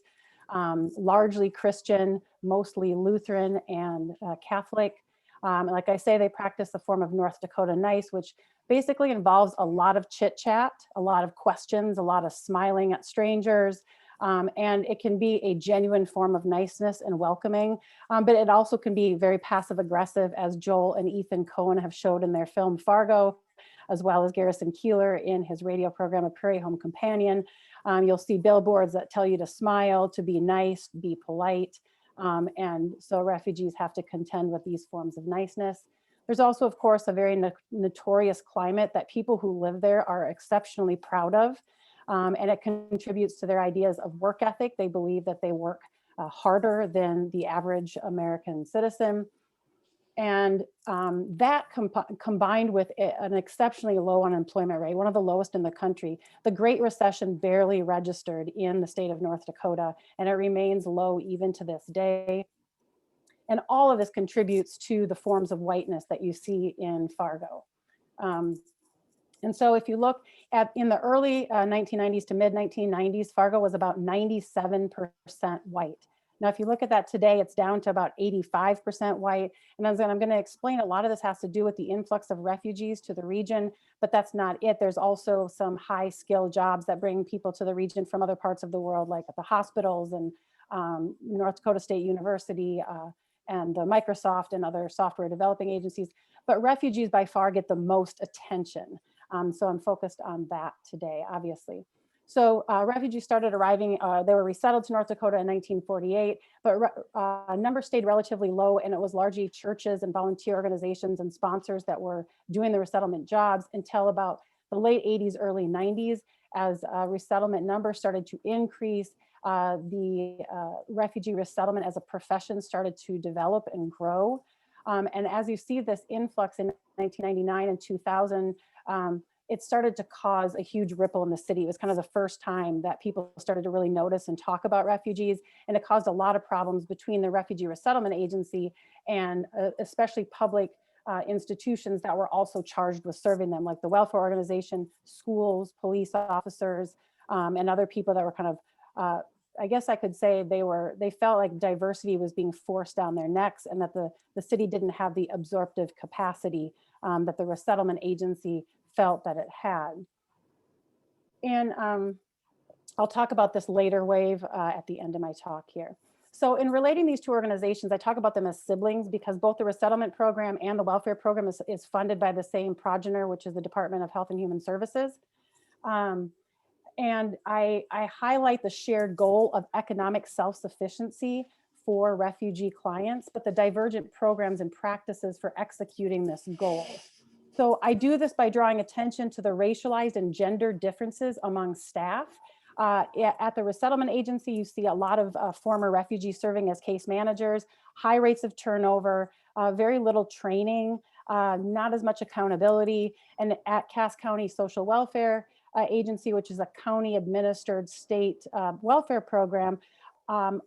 largely Christian, mostly Lutheran and Catholic. Like I say, they practice a form of North Dakota nice, which basically involves a lot of chit chat, a lot of questions, a lot of smiling at strangers. And it can be a genuine form of niceness and welcoming, but it also can be very passive aggressive, as Joel and Ethan Coen have showed in their film Fargo, as well as Garrison Keillor in his radio program, A Prairie Home Companion. You'll see billboards that tell you to smile, to be nice, be polite. And so refugees have to contend with these forms of niceness. There's also, of course, a very notorious climate that people who live there are exceptionally proud of. And it contributes to their ideas of work ethic. They believe that they work harder than the average American citizen. And that combined with an exceptionally low unemployment rate, one of the lowest in the country, the Great Recession barely registered in the state of North Dakota, and it remains low even to this day. And all of this contributes to the forms of whiteness that you see in Fargo. And so if you look at in the early 1990s to mid 1990s, Fargo was about 97% white. Now, if you look at that today, it's down to about 85% white. And as I'm going to explain, a lot of this has to do with the influx of refugees to the region, but that's not it. There's also some high skill jobs that bring people to the region from other parts of the world, like at the hospitals and North Dakota State University and Microsoft and other software developing agencies. But refugees by far get the most attention. So I'm focused on that today, obviously. So refugees started arriving, they were resettled to North Dakota in 1948, but numbers stayed relatively low, and it was largely churches and volunteer organizations and sponsors that were doing the resettlement jobs until about the late 80s, early 90s, as resettlement numbers started to increase. The refugee resettlement as a profession started to develop and grow. And as you see this influx in 1999 and 2000, it started to cause a huge ripple in the city. It was kind of the first time that people started to really notice and talk about refugees. And it caused a lot of problems between the Refugee Resettlement Agency and especially public institutions that were also charged with serving them, like the welfare organization, schools, police officers, and other people that were kind of, I guess I could say they felt like diversity was being forced down their necks, and that the city didn't have the absorptive capacity that the resettlement agency felt that it had. And I'll talk about this later wave at the end of my talk here. So in relating these two organizations, I talk about them as siblings because both the resettlement program and the welfare program is funded by the same progenitor, which is the Department of Health and Human Services. And I highlight the shared goal of economic self-sufficiency for refugee clients, but the divergent programs and practices for executing this goal. So I do this by drawing attention to the racialized and gender differences among staff. At the resettlement agency, you see a lot of former refugees serving as case managers, high rates of turnover, very little training, not as much accountability. And at Cass County Social Welfare Agency, which is a county administered state welfare program,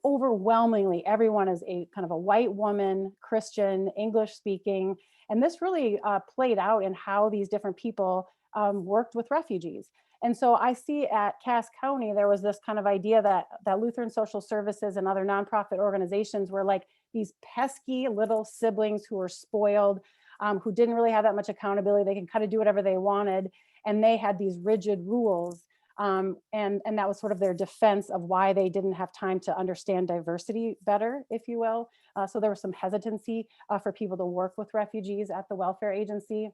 overwhelmingly everyone is a kind of a white woman, Christian, English speaking. And this really played out in how these different people worked with refugees. And so I see at Cass County, there was this kind of idea that Lutheran Social Services and other nonprofit organizations were like these pesky little siblings who were spoiled, who didn't really have that much accountability. They could kind of do whatever they wanted. And they had these rigid rules. And that was sort of their defense of why they didn't have time to understand diversity better, if you will. So there was some hesitancy for people to work with refugees at the welfare agency.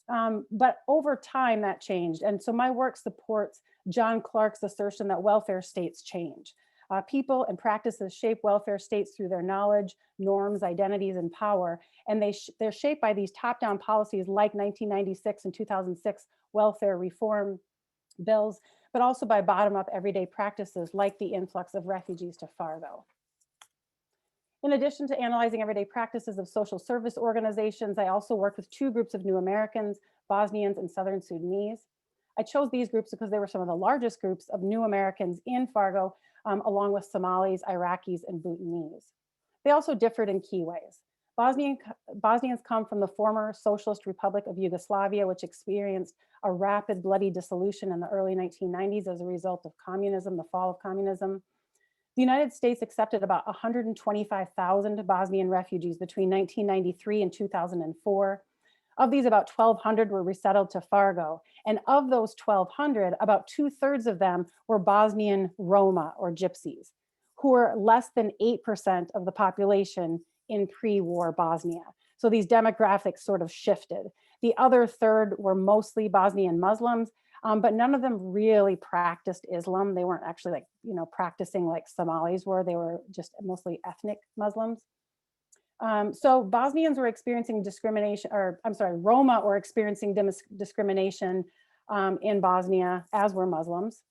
But over time that changed. And so my work supports John Clark's assertion that welfare states change. People and practices shape welfare states through their knowledge, norms, identities, and power. And they're shaped by these top-down policies like 1996 and 2006 welfare reform bills, but also by bottom-up everyday practices like the influx of refugees to Fargo. In addition to analyzing everyday practices of social service organizations, I also worked with two groups of New Americans, Bosnians and Southern Sudanese. I chose these groups because they were some of the largest groups of New Americans in Fargo, along with Somalis, Iraqis, and Bhutanese. They also differed in key ways. Bosnians come from the former Socialist Republic of Yugoslavia, which experienced a rapid bloody dissolution in the early 1990s as a result of communism, the fall of communism. The United States accepted about 125,000 Bosnian refugees between 1993 and 2004. Of these, about 1,200 were resettled to Fargo. And of those 1,200, about 2/3 of them were Bosnian Roma or Gypsies, who were less than 8% of the population in pre-war Bosnia. So these demographics sort of shifted. The other third were mostly Bosnian Muslims, but none of them really practiced Islam. They weren't actually like, practicing like Somalis were. They were just mostly ethnic Muslims. So Bosnians were experiencing discrimination, or I'm sorry, Roma were experiencing discrimination in Bosnia, as were Muslims,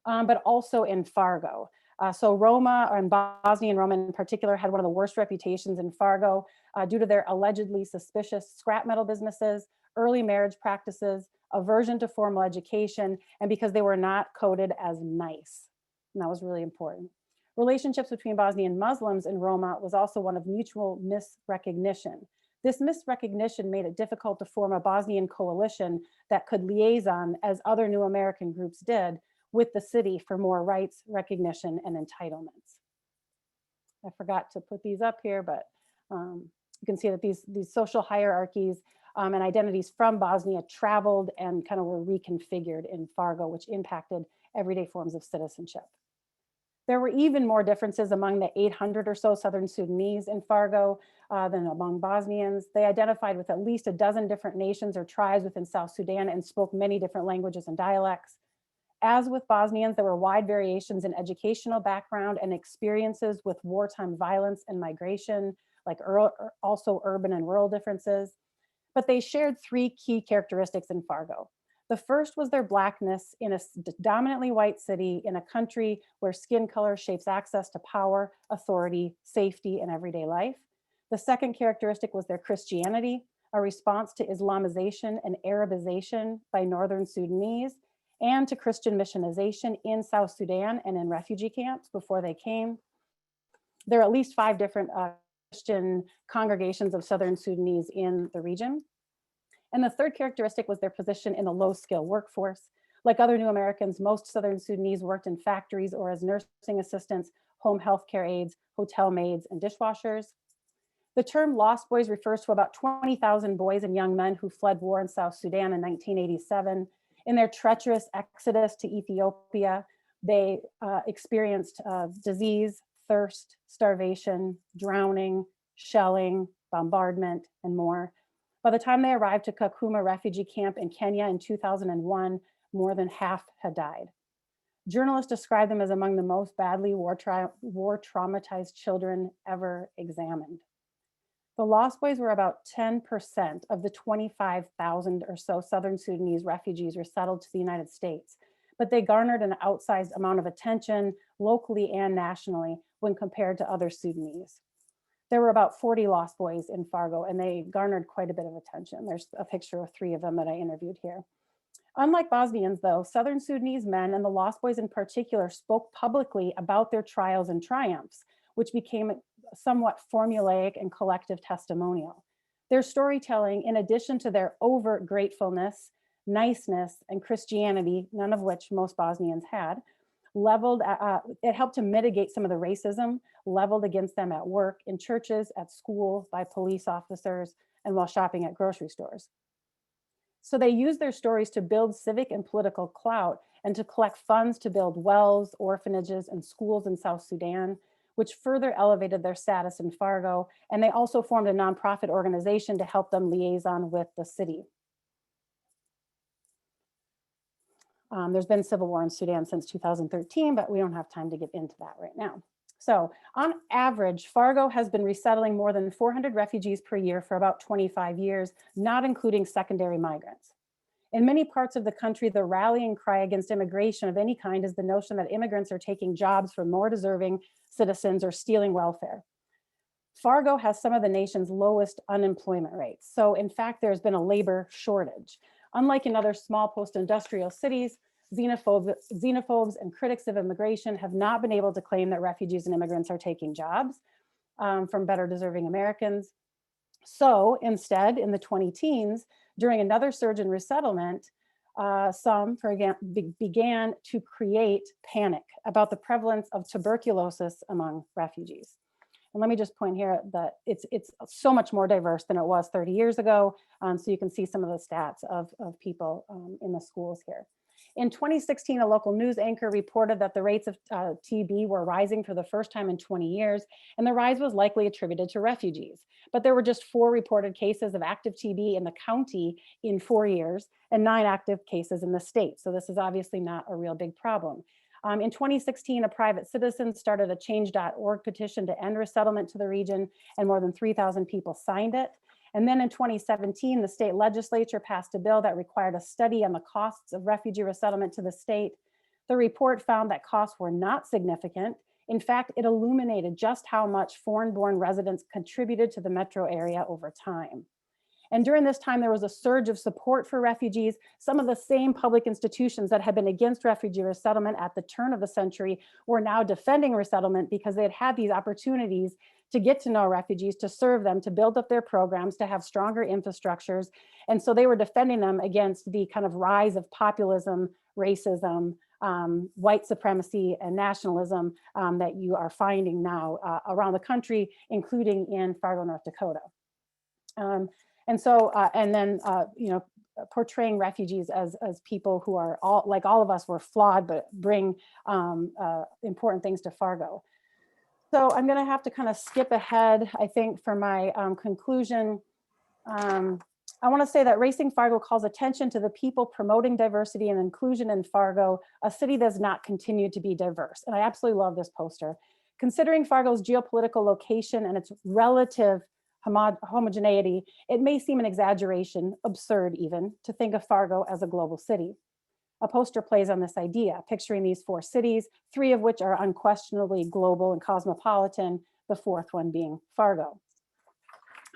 but also in Fargo. So Roma, and Bosnian Roma in particular, had one of the worst reputations in Fargo due to their allegedly suspicious scrap metal businesses, early marriage practices, aversion to formal education, and because they were not coded as nice. And that was really important. Relationships between Bosnian Muslims and Roma was also one of mutual misrecognition. This misrecognition made it difficult to form a Bosnian coalition that could liaison, as other new American groups did, with the city for more rights, recognition, and entitlements. I forgot to put these up here, but you can see that these social hierarchies and identities from Bosnia traveled and kind of were reconfigured in Fargo, which impacted everyday forms of citizenship. There were even more differences among the 800 or so Southern Sudanese in Fargo than among Bosnians. They identified with at least a dozen different nations or tribes within South Sudan and spoke many different languages and dialects. As with Bosnians, there were wide variations in educational background and experiences with wartime violence and migration, like also urban and rural differences. But they shared three key characteristics in Fargo. The first was their Blackness in a dominantly white city in a country where skin color shapes access to power, authority, safety, and everyday life. The second characteristic was their Christianity, a response to Islamization and Arabization by Northern Sudanese, and to Christian missionization in South Sudan and in refugee camps before they came. There are at least 5 different Christian congregations of Southern Sudanese in the region. And the third characteristic was their position in the low-skill workforce. Like other new Americans, most Southern Sudanese worked in factories or as nursing assistants, home health care aides, hotel maids, and dishwashers. The term Lost Boys refers to about 20,000 boys and young men who fled war in South Sudan in 1987. In their treacherous exodus to Ethiopia, they experienced disease, thirst, starvation, drowning, shelling, bombardment, and more. By the time they arrived to Kakuma refugee camp in Kenya in 2001, more than half had died. Journalists describe them as among the most badly war traumatized children ever examined. The Lost Boys were about 10% of the 25,000 or so Southern Sudanese refugees resettled to the United States, but they garnered an outsized amount of attention locally and nationally when compared to other Sudanese. There were about 40 Lost Boys in Fargo, and they garnered quite a bit of attention. There's a picture of 3 of them that I interviewed here. Unlike Bosnians, though, Southern Sudanese men, and the Lost Boys in particular, spoke publicly about their trials and triumphs, which became somewhat formulaic and collective testimonial. Their storytelling, in addition to their overt gratefulness, niceness, and Christianity, none of which most Bosnians had, it helped to mitigate some of the racism leveled against them at work, in churches, at school, by police officers, and while shopping at grocery stores. So they used their stories to build civic and political clout and to collect funds to build wells, orphanages, and schools in South Sudan, which further elevated their status in Fargo. And they also formed a nonprofit organization to help them liaison with the city. There's been civil war in Sudan since 2013, but we don't have time to get into that right now. So on average, Fargo has been resettling more than 400 refugees per year for about 25 years, not including secondary migrants. In many parts of the country, the rallying cry against immigration of any kind is the notion that immigrants are taking jobs from more deserving citizens or stealing welfare. Fargo has some of the nation's lowest unemployment rates. So in fact, there's been a labor shortage. Unlike in other small post-industrial cities, xenophobes and critics of immigration have not been able to claim that refugees and immigrants are taking jobs from better deserving Americans. So instead, in the 20-teens, during another surge in resettlement, some began to create panic about the prevalence of tuberculosis among refugees. And let me just point here that it's so much more diverse than it was 30 years ago. So you can see some of the stats of people in the schools here. In 2016, a local news anchor reported that the rates of TB were rising for the first time in 20 years, and the rise was likely attributed to refugees. But there were just 4 reported cases of active TB in the county in 4 years, and 9 active cases in the state. So this is obviously not a real big problem. In 2016, a private citizen started a change.org petition to end resettlement to the region, and more than 3,000 people signed it. And then in 2017, the state legislature passed a bill that required a study on the costs of refugee resettlement to the state. The report found that costs were not significant In fact, it illuminated just how much foreign-born residents contributed to the metro area over time. And during this time, there was a surge of support for refugees. Some of the same public institutions that had been against refugee resettlement at the turn of the century were now defending resettlement because they had had these opportunities to get to know refugees, to serve them, to build up their programs, to have stronger infrastructures. And so they were defending them against the kind of rise of populism, racism, white supremacy, and nationalism that you are finding now around the country, including in Fargo, North Dakota. And so, you know, portraying refugees as people who are all, like all of us, were flawed, but bring important things to Fargo. So I'm gonna have to kind of skip ahead, I think, for my conclusion. I wanna say that Racing Fargo calls attention to the people promoting diversity and inclusion in Fargo, a city that does not continue to be diverse. And I absolutely love this poster. Considering Fargo's geopolitical location and its relative homogeneity, it may seem an exaggeration, absurd even, to think of Fargo as a global city. A poster plays on this idea, picturing these 4 cities, 3 of which are unquestionably global and cosmopolitan, the 4th one being Fargo.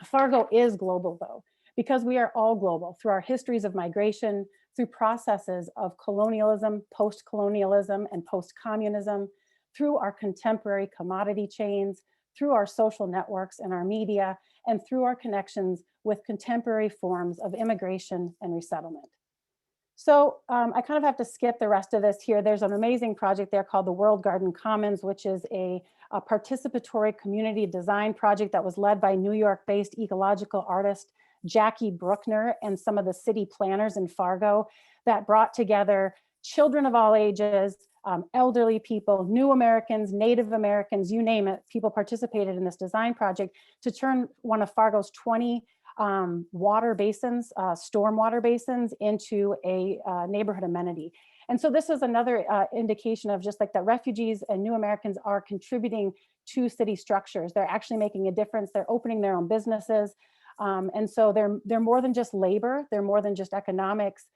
Fargo is global though, because we are all global through our histories of migration, through processes of colonialism, post-colonialism, and post-communism, through our contemporary commodity chains, through our social networks and our media, and through our connections with contemporary forms of immigration and resettlement. So I kind of have to skip the rest of this here. There's an amazing project there called the World Garden Commons, which is a participatory community design project that was led by New York-based ecological artist Jackie Bruckner and some of the city planners in Fargo that brought together children of all ages, elderly people, new Americans, Native Americans, you name it. People participated in this design project to turn one of Fargo's 20 water basins, stormwater basins, into a neighborhood amenity. And so this is another indication of just like that refugees and new Americans are contributing to city structures. They're actually making a difference. They're opening their own businesses. And so they're more than just labor. They're more than just economics.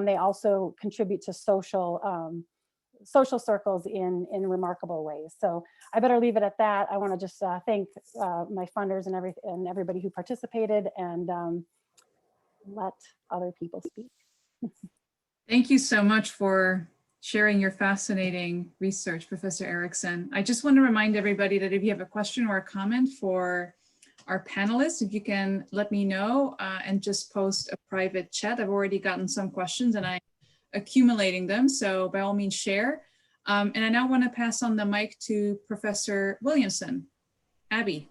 They also contribute to social circles in remarkable ways. So I better leave it at that. I want to just thank my funders and everybody who participated, and let other people speak. Thank you so much for sharing your fascinating research, Professor Erickson. I just want to remind everybody that if you have a question or a comment for our panelists, if you can let me know and just post a private chat. I've already gotten some questions and I'm accumulating them, so by all means share. And I now want to pass on the mic to Professor Williamson. Abby.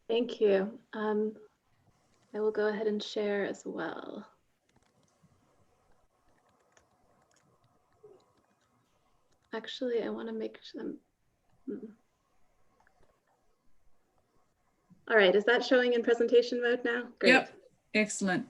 Thank you. I will go ahead and share as well. Actually, I want to make some. All right, is that showing in presentation mode now? Great. Yep, excellent.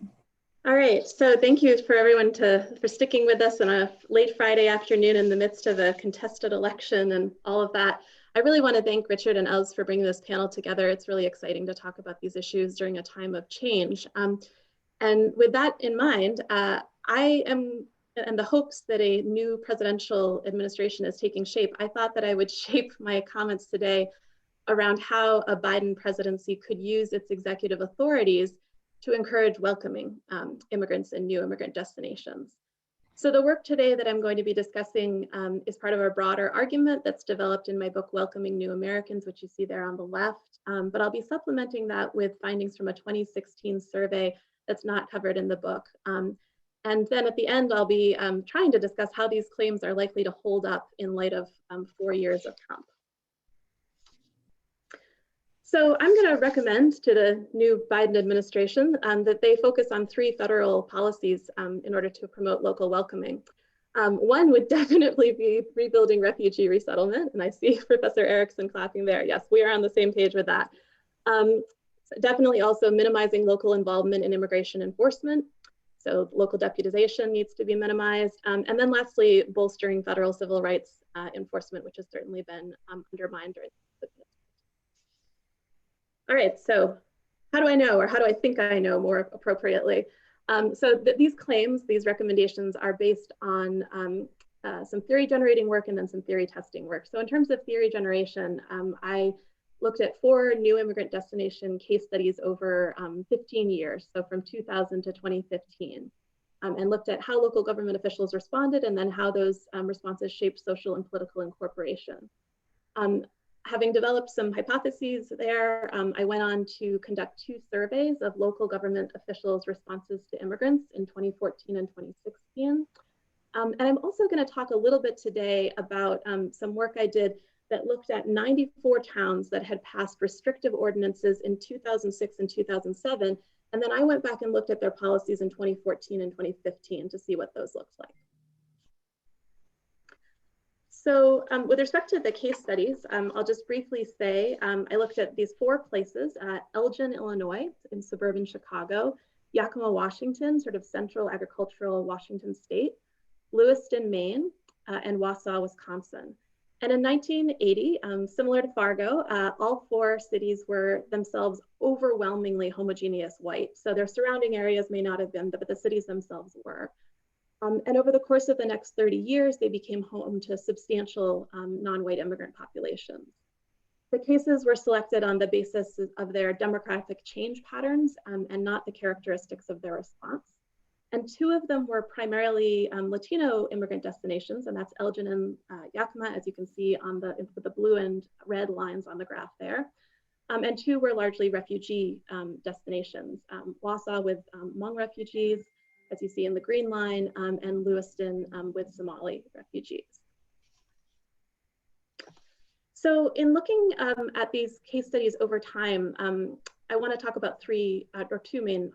All right, so thank you for everyone for sticking with us on a late Friday afternoon in the midst of a contested election and all of that. I really want to thank Richard and Els for bringing this panel together. It's really exciting to talk about these issues during a time of change. And with that in mind, I am in the hopes that a new presidential administration is taking shape. I thought that I would shape my comments today around how a Biden presidency could use its executive authorities to encourage welcoming immigrants and new immigrant destinations. So the work today that I'm going to be discussing is part of a broader argument that's developed in my book, Welcoming New Americans, which you see there on the left. But I'll be supplementing that with findings from a 2016 survey that's not covered in the book. And then at the end, I'll be trying to discuss how these claims are likely to hold up in light of 4 years of Trump. So I'm going to recommend to the new Biden administration that they focus on 3 federal policies in order to promote local welcoming. One would definitely be rebuilding refugee resettlement. And I see Professor Erickson clapping there. Yes, we are on the same page with that. Definitely also minimizing local involvement in immigration enforcement. So local deputization needs to be minimized. And then lastly, bolstering federal civil rights enforcement, which has certainly been undermined during the pandemic. All right, so how do I know, or how do I think I know more appropriately? These claims, these recommendations are based on some theory generating work, and then some theory testing work. So in terms of theory generation, I looked at 4 new immigrant destination case studies over 15 years, so from 2000 to 2015, and looked at how local government officials responded and then how those responses shaped social and political incorporation. Having developed some hypotheses there, I went on to conduct 2 surveys of local government officials' responses to immigrants in 2014 and 2016. And I'm also going to talk a little bit today about some work I did that looked at 94 towns that had passed restrictive ordinances in 2006 and 2007. And then I went back and looked at their policies in 2014 and 2015 to see what those looked like. So with respect to the case studies, I'll just briefly say, I looked at these 4 places: Elgin, Illinois, in suburban Chicago; Yakima, Washington, sort of central agricultural Washington state; Lewiston, Maine; and Wausau, Wisconsin. And in 1980, similar to Fargo, all 4 cities were themselves overwhelmingly homogeneous white. So their surrounding areas may not have been, but the cities themselves were. And over the course of the next 30 years, they became home to substantial non-white immigrant populations. The cases were selected on the basis of their demographic change patterns and not the characteristics of their response. And 2 of them were primarily Latino immigrant destinations, and that's Elgin and Yakima, as you can see on with the blue and red lines on the graph there. And 2 were largely refugee destinations: Wausau with Hmong refugees, as you see in the green line, and Lewiston with Somali refugees. So in looking at these case studies over time, I want to talk about 2 main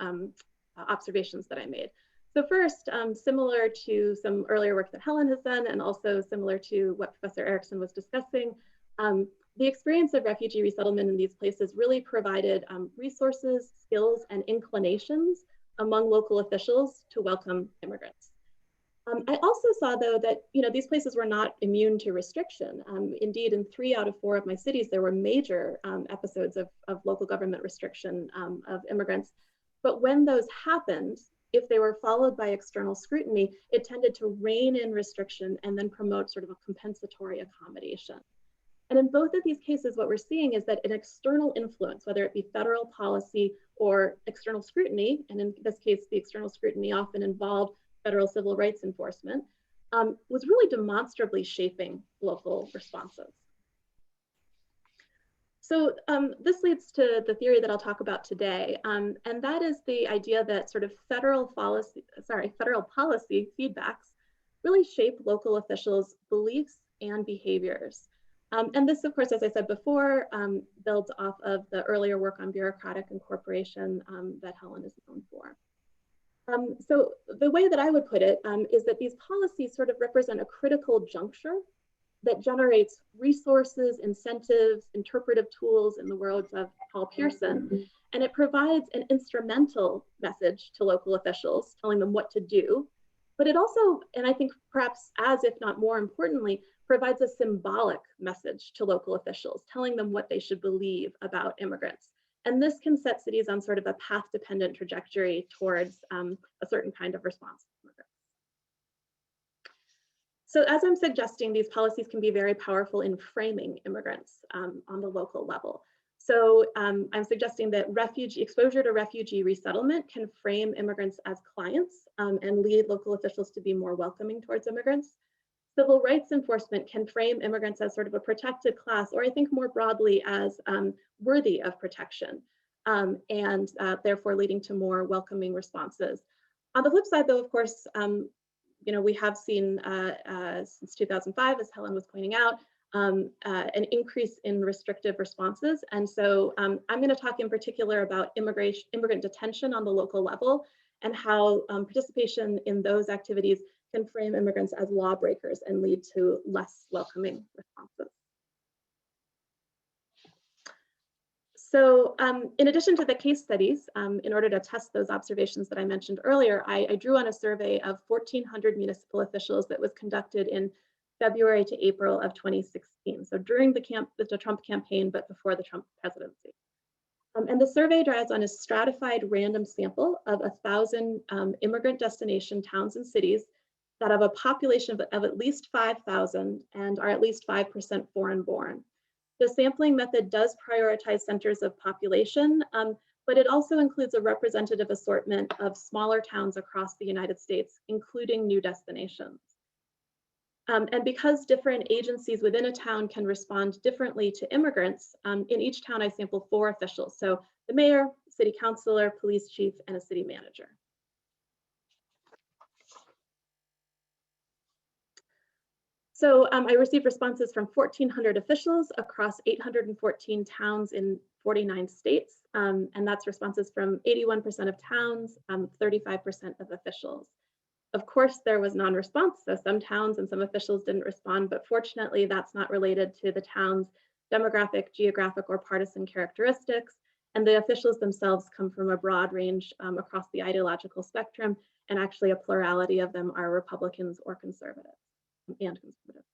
observations that I made. So first, similar to some earlier work that Helen has done, and also similar to what Professor Erickson was discussing, the experience of refugee resettlement in these places really provided resources, skills, and inclinations among local officials to welcome immigrants. I also saw, though, that these places were not immune to restriction. Indeed, in 3 out of 4 of my cities, there were major episodes of local government restriction of immigrants. But when those happened, if they were followed by external scrutiny, it tended to rein in restriction and then promote sort of a compensatory accommodation. And in both of these cases, what we're seeing is that an external influence, whether it be federal policy or external scrutiny, and in this case, the external scrutiny often involved federal civil rights enforcement, was really demonstrably shaping local responses. So this leads to the theory that I'll talk about today, and that is the idea that sort of federal policy feedbacks really shape local officials' beliefs and behaviors. And this, of course, as I said before, builds off of the earlier work on bureaucratic incorporation that Helen is known for. So the way that I would put it is that these policies sort of represent a critical juncture that generates resources, incentives, interpretive tools, in the words of Paul Pearson, and it provides an instrumental message to local officials, telling them what to do. But it also, and I think perhaps as if not more importantly, provides a symbolic message to local officials, telling them what they should believe about immigrants. And this can set cities on sort of a path-dependent trajectory towards a certain kind of response to immigrants. So as I'm suggesting, these policies can be very powerful in framing immigrants on the local level. So I'm suggesting that exposure to refugee resettlement can frame immigrants as clients and lead local officials to be more welcoming towards immigrants. Civil rights enforcement can frame immigrants as sort of a protected class, or I think more broadly as worthy of protection, and therefore leading to more welcoming responses. On the flip side, though, of course, we have seen since 2005, as Helen was pointing out, an increase in restrictive responses. And so I'm going to talk in particular about immigrant detention on the local level and how participation in those activities can frame immigrants as lawbreakers and lead to less welcoming responses. So in addition to the case studies, in order to test those observations that I mentioned earlier, I drew on a survey of 1,400 municipal officials that was conducted in February to April of 2016. So during the Trump campaign, but before the Trump presidency. And the survey draws on a stratified random sample of 1,000 immigrant destination towns and cities that have a population of at least 5,000 and are at least 5% foreign born. The sampling method does prioritize centers of population, but it also includes a representative assortment of smaller towns across the United States, including new destinations. And because different agencies within a town can respond differently to immigrants, in each town I sample 4 officials. So the mayor, city councilor, police chief, and a city manager. So I received responses from 1,400 officials across 814 towns in 49 states. And that's responses from 81% of towns, 35% of officials. Of course, there was non-response, so some towns and some officials didn't respond, but fortunately that's not related to the town's demographic, geographic, or partisan characteristics. And the officials themselves come from a broad range across the ideological spectrum, and actually a plurality of them are Republicans or conservatives, and conservatives.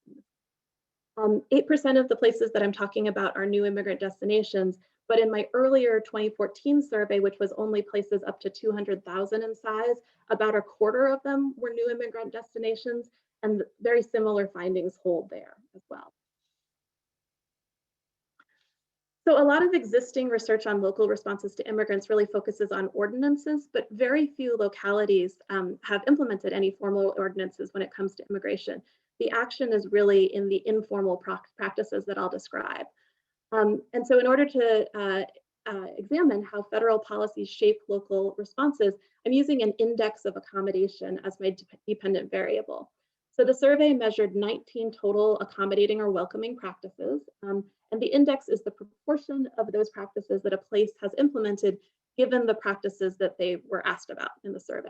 8% of the places that I'm talking about are new immigrant destinations, but in my earlier 2014 survey, which was only places up to 200,000 in size, about a quarter of them were new immigrant destinations, and very similar findings hold there as well. So a lot of existing research on local responses to immigrants really focuses on ordinances, but very few localities have implemented any formal ordinances when it comes to immigration. The action is really in the informal practices that I'll describe. And so in order to examine how federal policies shape local responses, I'm using an index of accommodation as my dependent variable. So the survey measured 19 total accommodating or welcoming practices, and the index is the proportion of those practices that a place has implemented given the practices that they were asked about in the survey.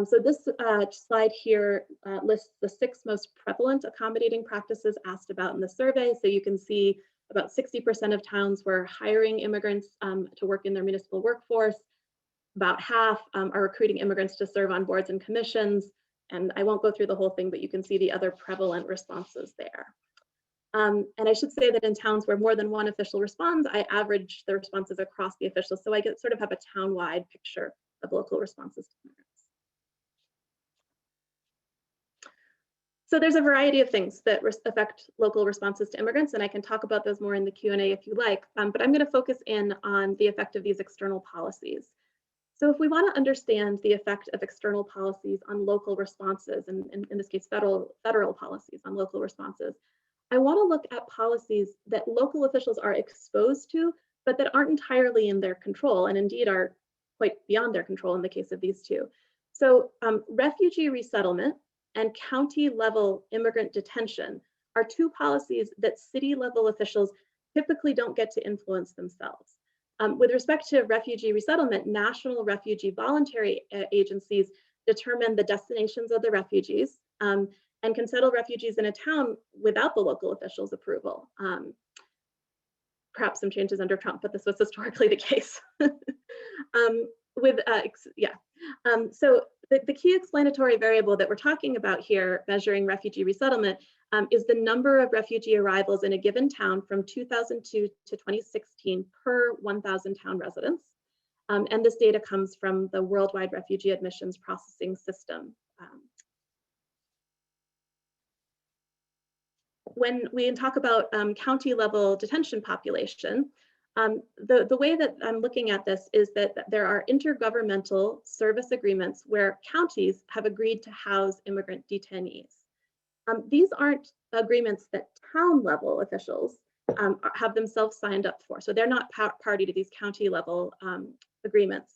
So this slide here lists the 6 most prevalent accommodating practices asked about in the survey. So you can see about 60% of towns were hiring immigrants to work in their municipal workforce. About half are recruiting immigrants to serve on boards and commissions. And I won't go through the whole thing, but you can see the other prevalent responses there. And I should say that in towns where more than one official responds, I average the responses across the officials. So I sort of have a town-wide picture of local responses to immigrants. So there's a variety of things that affect local responses to immigrants, and I can talk about those more in the Q&A if you like, but I'm going to focus in on the effect of these external policies. So if we want to understand the effect of external policies on local responses, and in this case, federal policies on local responses, I want to look at policies that local officials are exposed to, but that aren't entirely in their control, and indeed are quite beyond their control in the case of these 2. So refugee resettlement and county-level immigrant detention are 2 policies that city-level officials typically don't get to influence themselves. With respect to refugee resettlement, national refugee voluntary agencies determine the destinations of the refugees and can settle refugees in a town without the local officials' approval. Perhaps some changes under Trump, but this was historically the case. So the key explanatory variable that we're talking about here, measuring refugee resettlement, is the number of refugee arrivals in a given town from 2002 to 2016 per 1,000 town residents. And this data comes from the Worldwide Refugee Admissions Processing System. When we talk about county level detention population, the way that I'm looking at this is that there are intergovernmental service agreements where counties have agreed to house immigrant detainees. These aren't agreements that town level officials have themselves signed up for. So they're not party to these county level agreements.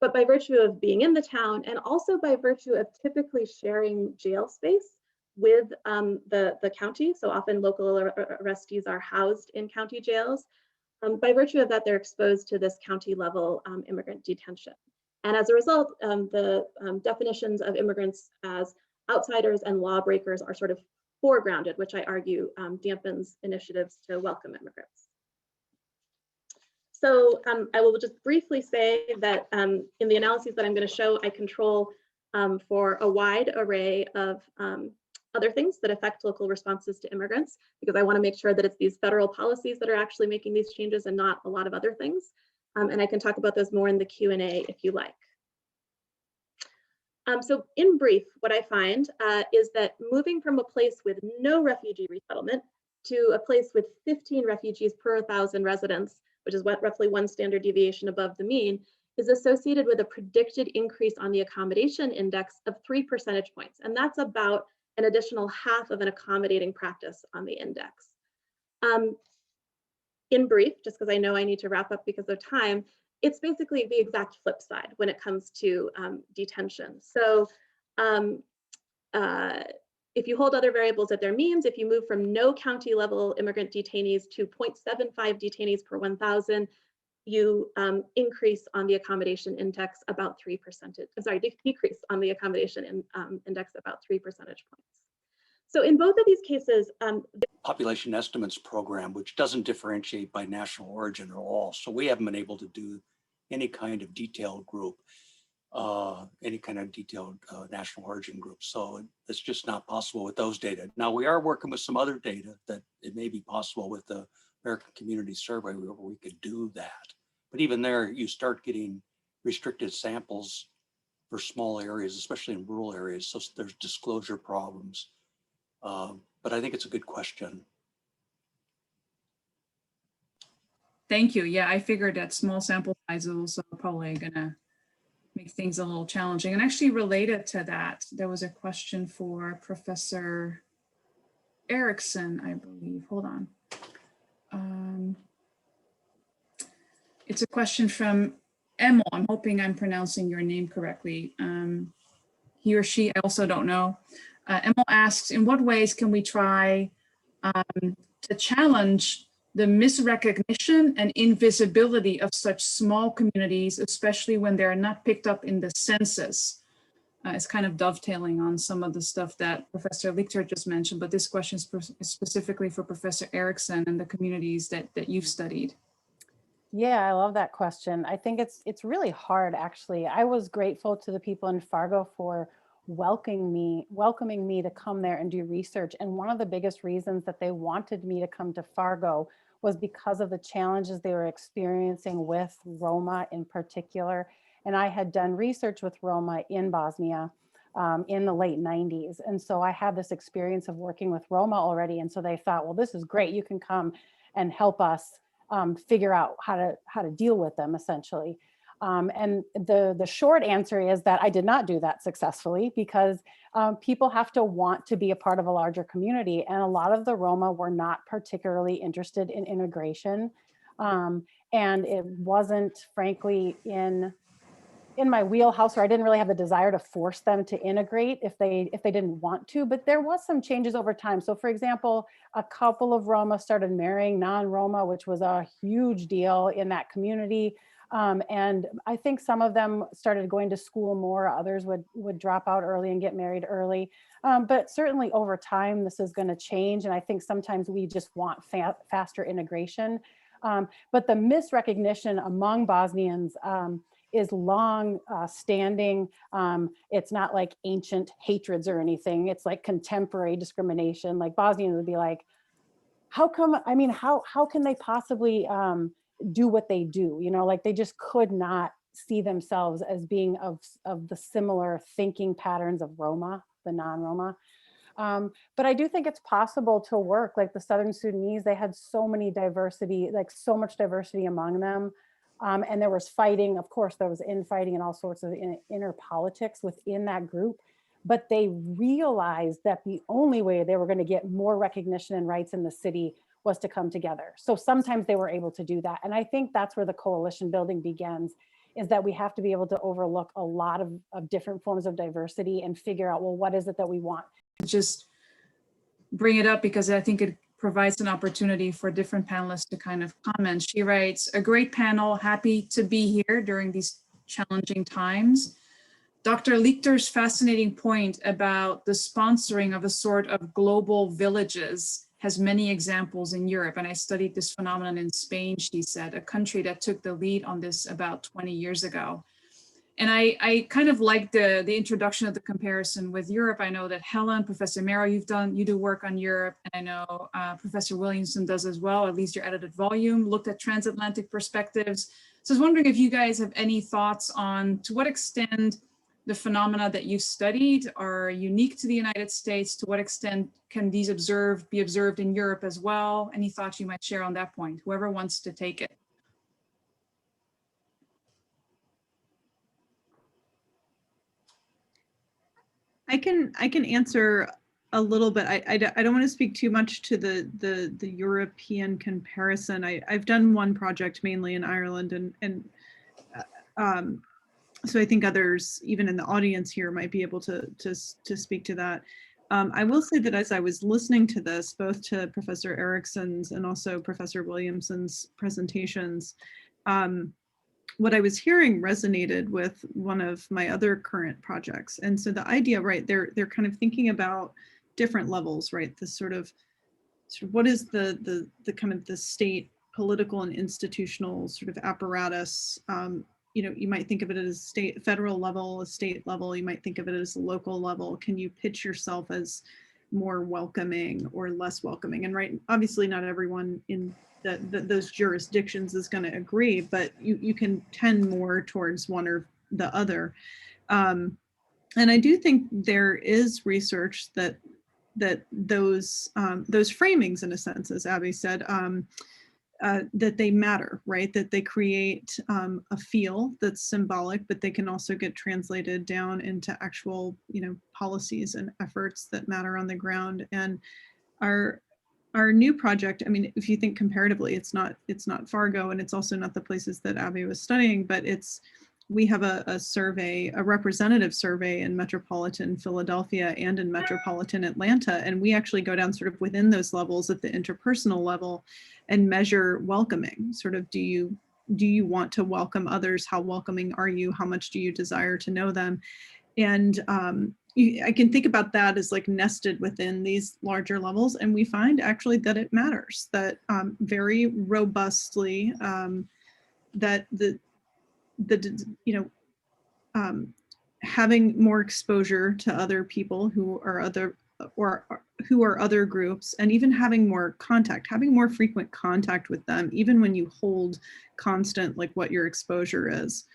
But by virtue of being in the town and also by virtue of typically sharing jail space with the county, so often local arrestees are housed in county jails, by virtue of that, they're exposed to this county level immigrant detention. And as a result, the definitions of immigrants as outsiders and lawbreakers are sort of foregrounded, which I argue dampens initiatives to welcome immigrants. So I will just briefly say that in the analyses that I'm going to show, I control for a wide array of other things that affect local responses to immigrants, because I want to make sure that it's these federal policies that are actually making these changes and not a lot of other things. And I can talk about those more in the Q&A if you like. So in brief, what I find is that moving from a place with no refugee resettlement to a place with 15 refugees per 1,000 residents, which is what roughly 1 standard deviation above the mean, is associated with a predicted increase on the accommodation index of 3 percentage points. And that's about an additional half of an accommodating practice on the index. In brief, just because I know I need to wrap up because of time, it's basically the exact flip side when it comes to detention. So if you hold other variables at their means, if you move from no county level immigrant detainees to 0.75 detainees per 1,000, you increase on the accommodation index about 3%. Decrease on the accommodation index about 3 percentage points. So in both of these cases, the population estimates program, which doesn't differentiate by national origin at all. So we haven't been able to do any kind of detailed group, any kind of detailed national origin group. So it's just not possible with those data. Now we are working with some other data that it may be possible with the American Community Survey where we could do that. But even there, you start getting restricted samples for small areas, especially in rural areas. So there's disclosure problems. But I think it's a good question. Thank you. Yeah, I figured that small sample sizes are probably gonna make things a little challenging. And actually related to that, there was a question for Professor Erickson, I believe. Hold on. It's a question from Emil. I'm hoping I'm pronouncing your name correctly. He or she, I also don't know. Emil asks, in what ways can we try to challenge the misrecognition and invisibility of such small communities, especially when they're not picked up in the census? It's kind of dovetailing on some of the stuff that Professor Lichter just mentioned, but this question is specifically for Professor Erickson and the communities that you've studied. Yeah, I love that question. I think it's really hard, actually. I was grateful to the people in Fargo for welcoming me to come there and do research. And one of the biggest reasons that they wanted me to come to Fargo was because of the challenges they were experiencing with Roma in particular. And I had done research with Roma in Bosnia in the late 90s. And so I had this experience of working with Roma already. And so they thought, well, this is great. You can come and help us figure out how to deal with them, essentially. And the short answer is that I did not do that successfully because people have to want to be a part of a larger community. And a lot of the Roma were not particularly interested in integration. And it wasn't, frankly, in my wheelhouse, or I didn't really have the desire to force them to integrate if they didn't want to, but there was some changes over time. So for example, a couple of Roma started marrying non-Roma, which was a huge deal in that community. And I think some of them started going to school more, others would drop out early and get married early. But certainly over time, this is going to change. And I think sometimes we just want faster integration. But the misrecognition among Bosnians is long standing. It's not like ancient hatreds or anything. It's like contemporary discrimination. Like Bosnians would be like, how come, I mean, how can they possibly do what they do? You know, like they just could not see themselves as being of the similar thinking patterns of Roma, the non-Roma. But I do think it's possible to work like the Southern Sudanese. They had so many diversity, like so much diversity among them. And there was fighting, of course, there was infighting and all sorts of inner politics within that group. But they realized that the only way they were going to get more recognition and rights in the city was to come together. So sometimes they were able to do that. And I think that's where the coalition building begins, is that we have to be able to overlook a lot of different forms of diversity and figure out, well, what is it that we want? Just bring it up because I think it provides an opportunity for different panelists to kind of comment. She writes, a great panel, happy to be here during these challenging times. Dr. Lichter's fascinating point about the sponsoring of a sort of global villages has many examples in Europe. And I studied this phenomenon in Spain, she said, a country that took the lead on this about 20 years ago. And I kind of like the introduction of the comparison with Europe. I know that Helen, Professor Merrow, you do work on Europe, and I know Professor Williamson does as well, at least your edited volume, looked at transatlantic perspectives. So I was wondering if you guys have any thoughts on to what extent the phenomena that you studied are unique to the United States? To what extent can these be observed in Europe as well? Any thoughts you might share on that point? Whoever wants to take it. I can answer a little bit. I don't want to speak too much to the European comparison. I've done one project mainly in Ireland, and so I think others, even in the audience here, might be able to speak to that. I will say that as I was listening to this, both to Professor Erickson's and also Professor Williamson's presentations, what I was hearing resonated with one of my other current projects. And so the idea, right, they're kind of thinking about different levels, right? The sort of what is the kind of the state political and institutional sort of apparatus. You know, you might think of it as federal level, a state level, you might think of it as a local level. Can you pitch yourself as more welcoming or less welcoming? And right, obviously not everyone in those jurisdictions is going to agree, but you can tend more towards one or the other. And I do think there is research that those framings, in a sense, as Abby said, that they matter, right? That they create a feel that's symbolic, but they can also get translated down into actual, you know, policies and efforts that matter on the ground. And our new project, I mean, if you think comparatively, it's not Fargo, and it's also not the places that Abby was studying, but we have a survey, a representative survey in metropolitan Philadelphia and in metropolitan Atlanta. And we actually go down sort of within those levels at the interpersonal level and measure welcoming. Sort of, do you want to welcome others? How welcoming are you? How much do you desire to know them? And I can think about that as like nested within these larger levels. And we find actually that it matters, that very robustly, that having more exposure to other people who are other groups, and even having more frequent contact with them, even when you hold constant, like what your exposure is,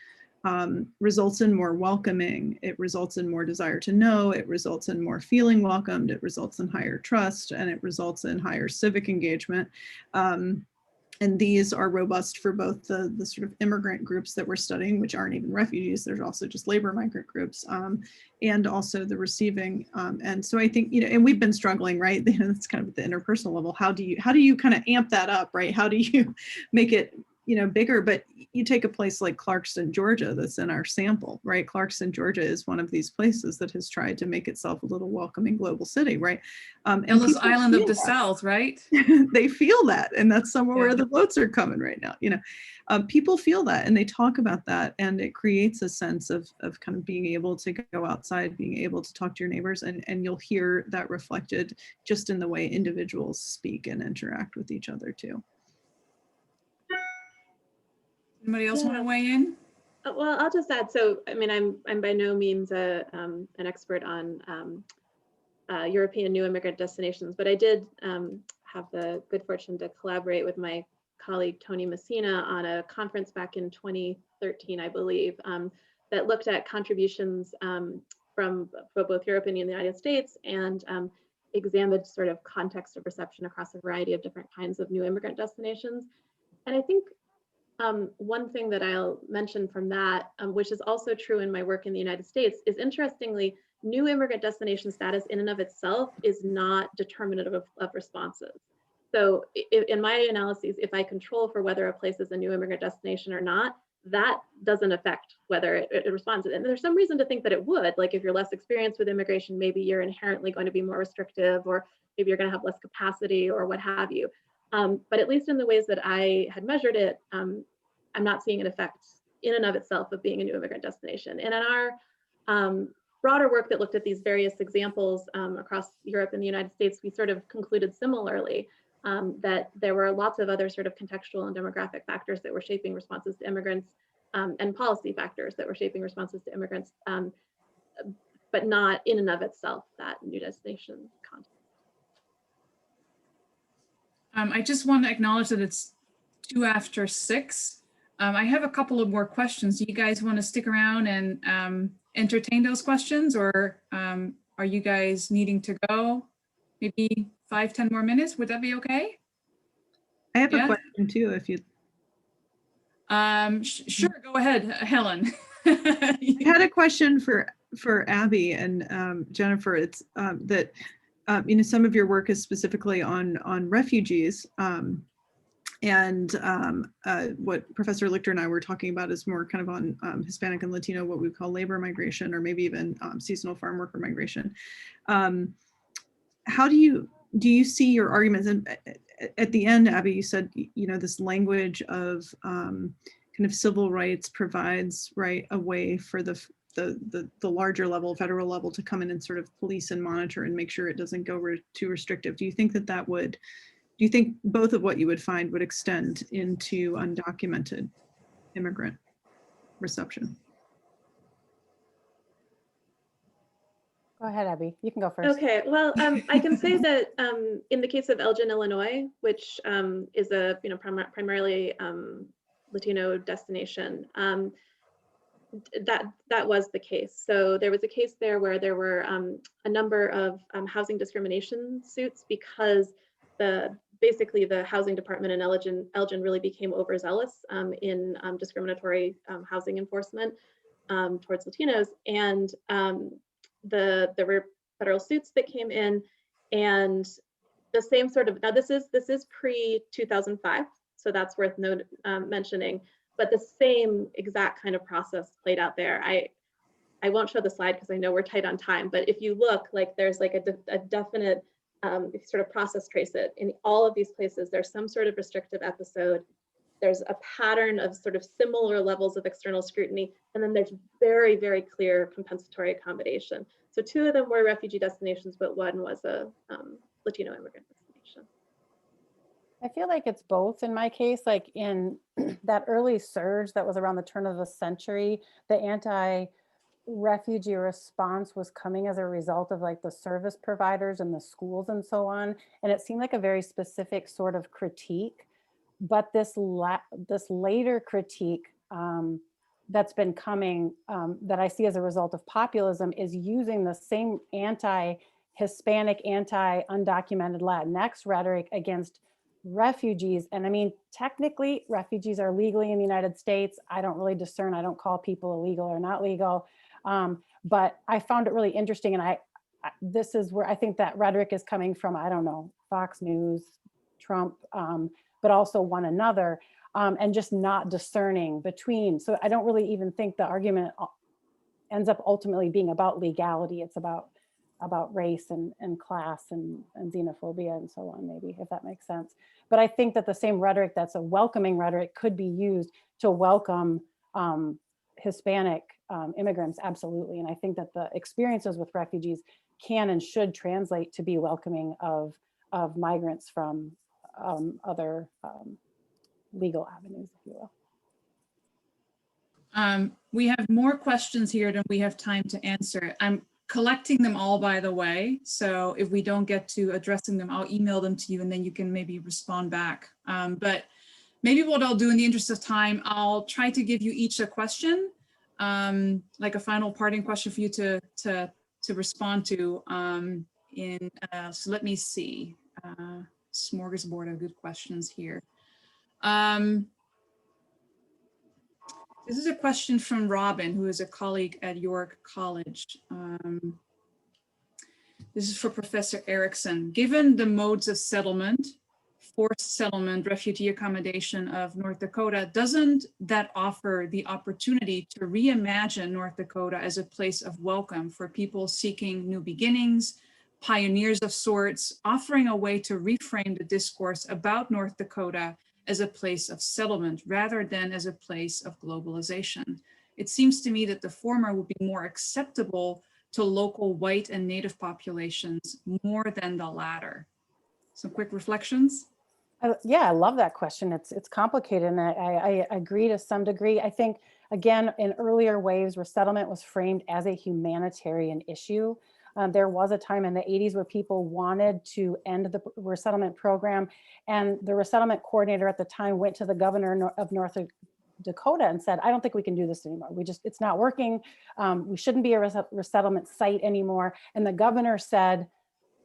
results in more welcoming. It results in more desire to know. It results in more feeling welcomed. It results in higher trust, and it results in higher civic engagement. And these are robust for both the sort of immigrant groups that we're studying, which aren't even refugees. There's also just labor migrant groups, and also the receiving. And so I think, you know, and we've been struggling, right? It's kind of at the interpersonal level. How do you kind of amp that up, right? How do you make it, you know, bigger? But you take a place like Clarkston, Georgia, that's in our sample, right? Clarkston, Georgia is one of these places that has tried to make itself a little welcoming global city, right? Ellis Island of the South, right? They feel that, and that's somewhere where the votes are coming right now. You know, people feel that, and they talk about that, and it creates a sense of kind of being able to go outside, being able to talk to your neighbors, and you'll hear that reflected just in the way individuals speak and interact with each other too. Anybody else want to weigh in? Well, I'll just add. So, I mean, I'm by no means an expert on European new immigrant destinations, but I did have the good fortune to collaborate with my colleague Tony Messina on a conference back in 2013, I believe, that looked at contributions from both Europe and the United States, and examined sort of context of reception across a variety of different kinds of new immigrant destinations. And I think one thing that I'll mention from that, which is also true in my work in the United States, is interestingly, new immigrant destination status in and of itself is not determinative of responses. So in my analyses, if I control for whether a place is a new immigrant destination or not, that doesn't affect whether it responds. And there's some reason to think that it would, like if you're less experienced with immigration, maybe you're inherently going to be more restrictive, or maybe you're going to have less capacity or what have you. But at least in the ways that I had measured it, I'm not seeing an effect in and of itself of being a new immigrant destination. And in our broader work that looked at these various examples across Europe and the United States, we sort of concluded similarly that there were lots of other sort of contextual and demographic factors that were shaping responses to immigrants, and policy factors that were shaping responses to immigrants, but not in and of itself that new destination context. I just want to acknowledge that it's 6:02. I have a couple of more questions. Do you guys want to stick around and entertain those questions, or are you guys needing to go? Maybe 5-10 more minutes? Would that be okay? I have Yeah? a question too, if you. Sure, go ahead, Helen. I had a question for Abby and Jennifer. It's that you know, some of your work is specifically on refugees, and what Professor Lichter and I were talking about is more kind of on Hispanic and Latino, what we call labor migration, or maybe even seasonal farm worker migration. How do you see your arguments? And at the end, Abby, you said, you know, this language of kind of civil rights provides, right, a way for the larger level, federal level, to come in and sort of police and monitor and make sure it doesn't go too restrictive. Do you think that would, do you think both of what you would find would extend into undocumented immigrant reception? Go ahead, Abby. You can go first. Okay, well, I can say that in the case of Elgin, Illinois, which is a primarily Latino destination, that was the case. So there was a case there where there were a number of housing discrimination suits because basically the housing department in Elgin really became overzealous in discriminatory housing enforcement towards Latinos, and there were federal suits that came in, and the same sort of, now this is pre-2005, so that's worth mentioning, but the same exact kind of process played out there. I won't show the slide because I know we're tight on time, but if you look, like there's like a definite if you sort of process trace it, in all of these places, there's some sort of restrictive episode. There's a pattern of sort of similar levels of external scrutiny, and then there's very, very clear compensatory accommodation. So 2 of them were refugee destinations, but 1 was a Latino immigrant destination. I feel like it's both in my case. Like in that early surge that was around the turn of the century, the anti-refugee response was coming as a result of like the service providers and the schools and so on. And it seemed like a very specific sort of critique. But this later critique that's been coming, that I see as a result of populism, is using the same anti-Hispanic, anti-undocumented Latinx rhetoric against refugees. And I mean, technically, refugees are legally in the United States. I don't really discern. I don't call people illegal or not legal. But I found it really interesting. And this is where I think that rhetoric is coming from, I don't know, Fox News, Trump, but also one another, and just not discerning between. So I don't really even think the argument ends up ultimately being about legality. It's about race and class and xenophobia and so on, maybe, if that makes sense. But I think that the same rhetoric that's a welcoming rhetoric could be used to welcome Hispanic immigrants, absolutely. And I think that the experiences with refugees can and should translate to be welcoming of migrants from other legal avenues, if you will. We have more questions here than we have time to answer. I'm collecting them all, by the way. So if we don't get to addressing them, I'll email them to you and then you can maybe respond back. But maybe what I'll do in the interest of time, I'll try to give you each a question, like a final parting question for you to respond to. So let me see. Smorgasbord of good questions here. This is a question from Robin, who is a colleague at York College. This is for Professor Erickson. Given the modes of settlement, forced settlement, refugee accommodation of North Dakota, doesn't that offer the opportunity to reimagine North Dakota as a place of welcome for people seeking new beginnings, pioneers of sorts, offering a way to reframe the discourse about North Dakota as a place of settlement rather than as a place of globalization? It seems to me that the former would be more acceptable to local white and native populations more than the latter. Some quick reflections? Yeah, I love that question. It's complicated, and I agree to some degree. I think, again, in earlier waves, resettlement was framed as a humanitarian issue. There was a time in the 80s where people wanted to end the resettlement program, and the resettlement coordinator at the time went to the governor of North Dakota and said, I don't think we can do this anymore. It's not working. We shouldn't be a resettlement site anymore. And the governor said,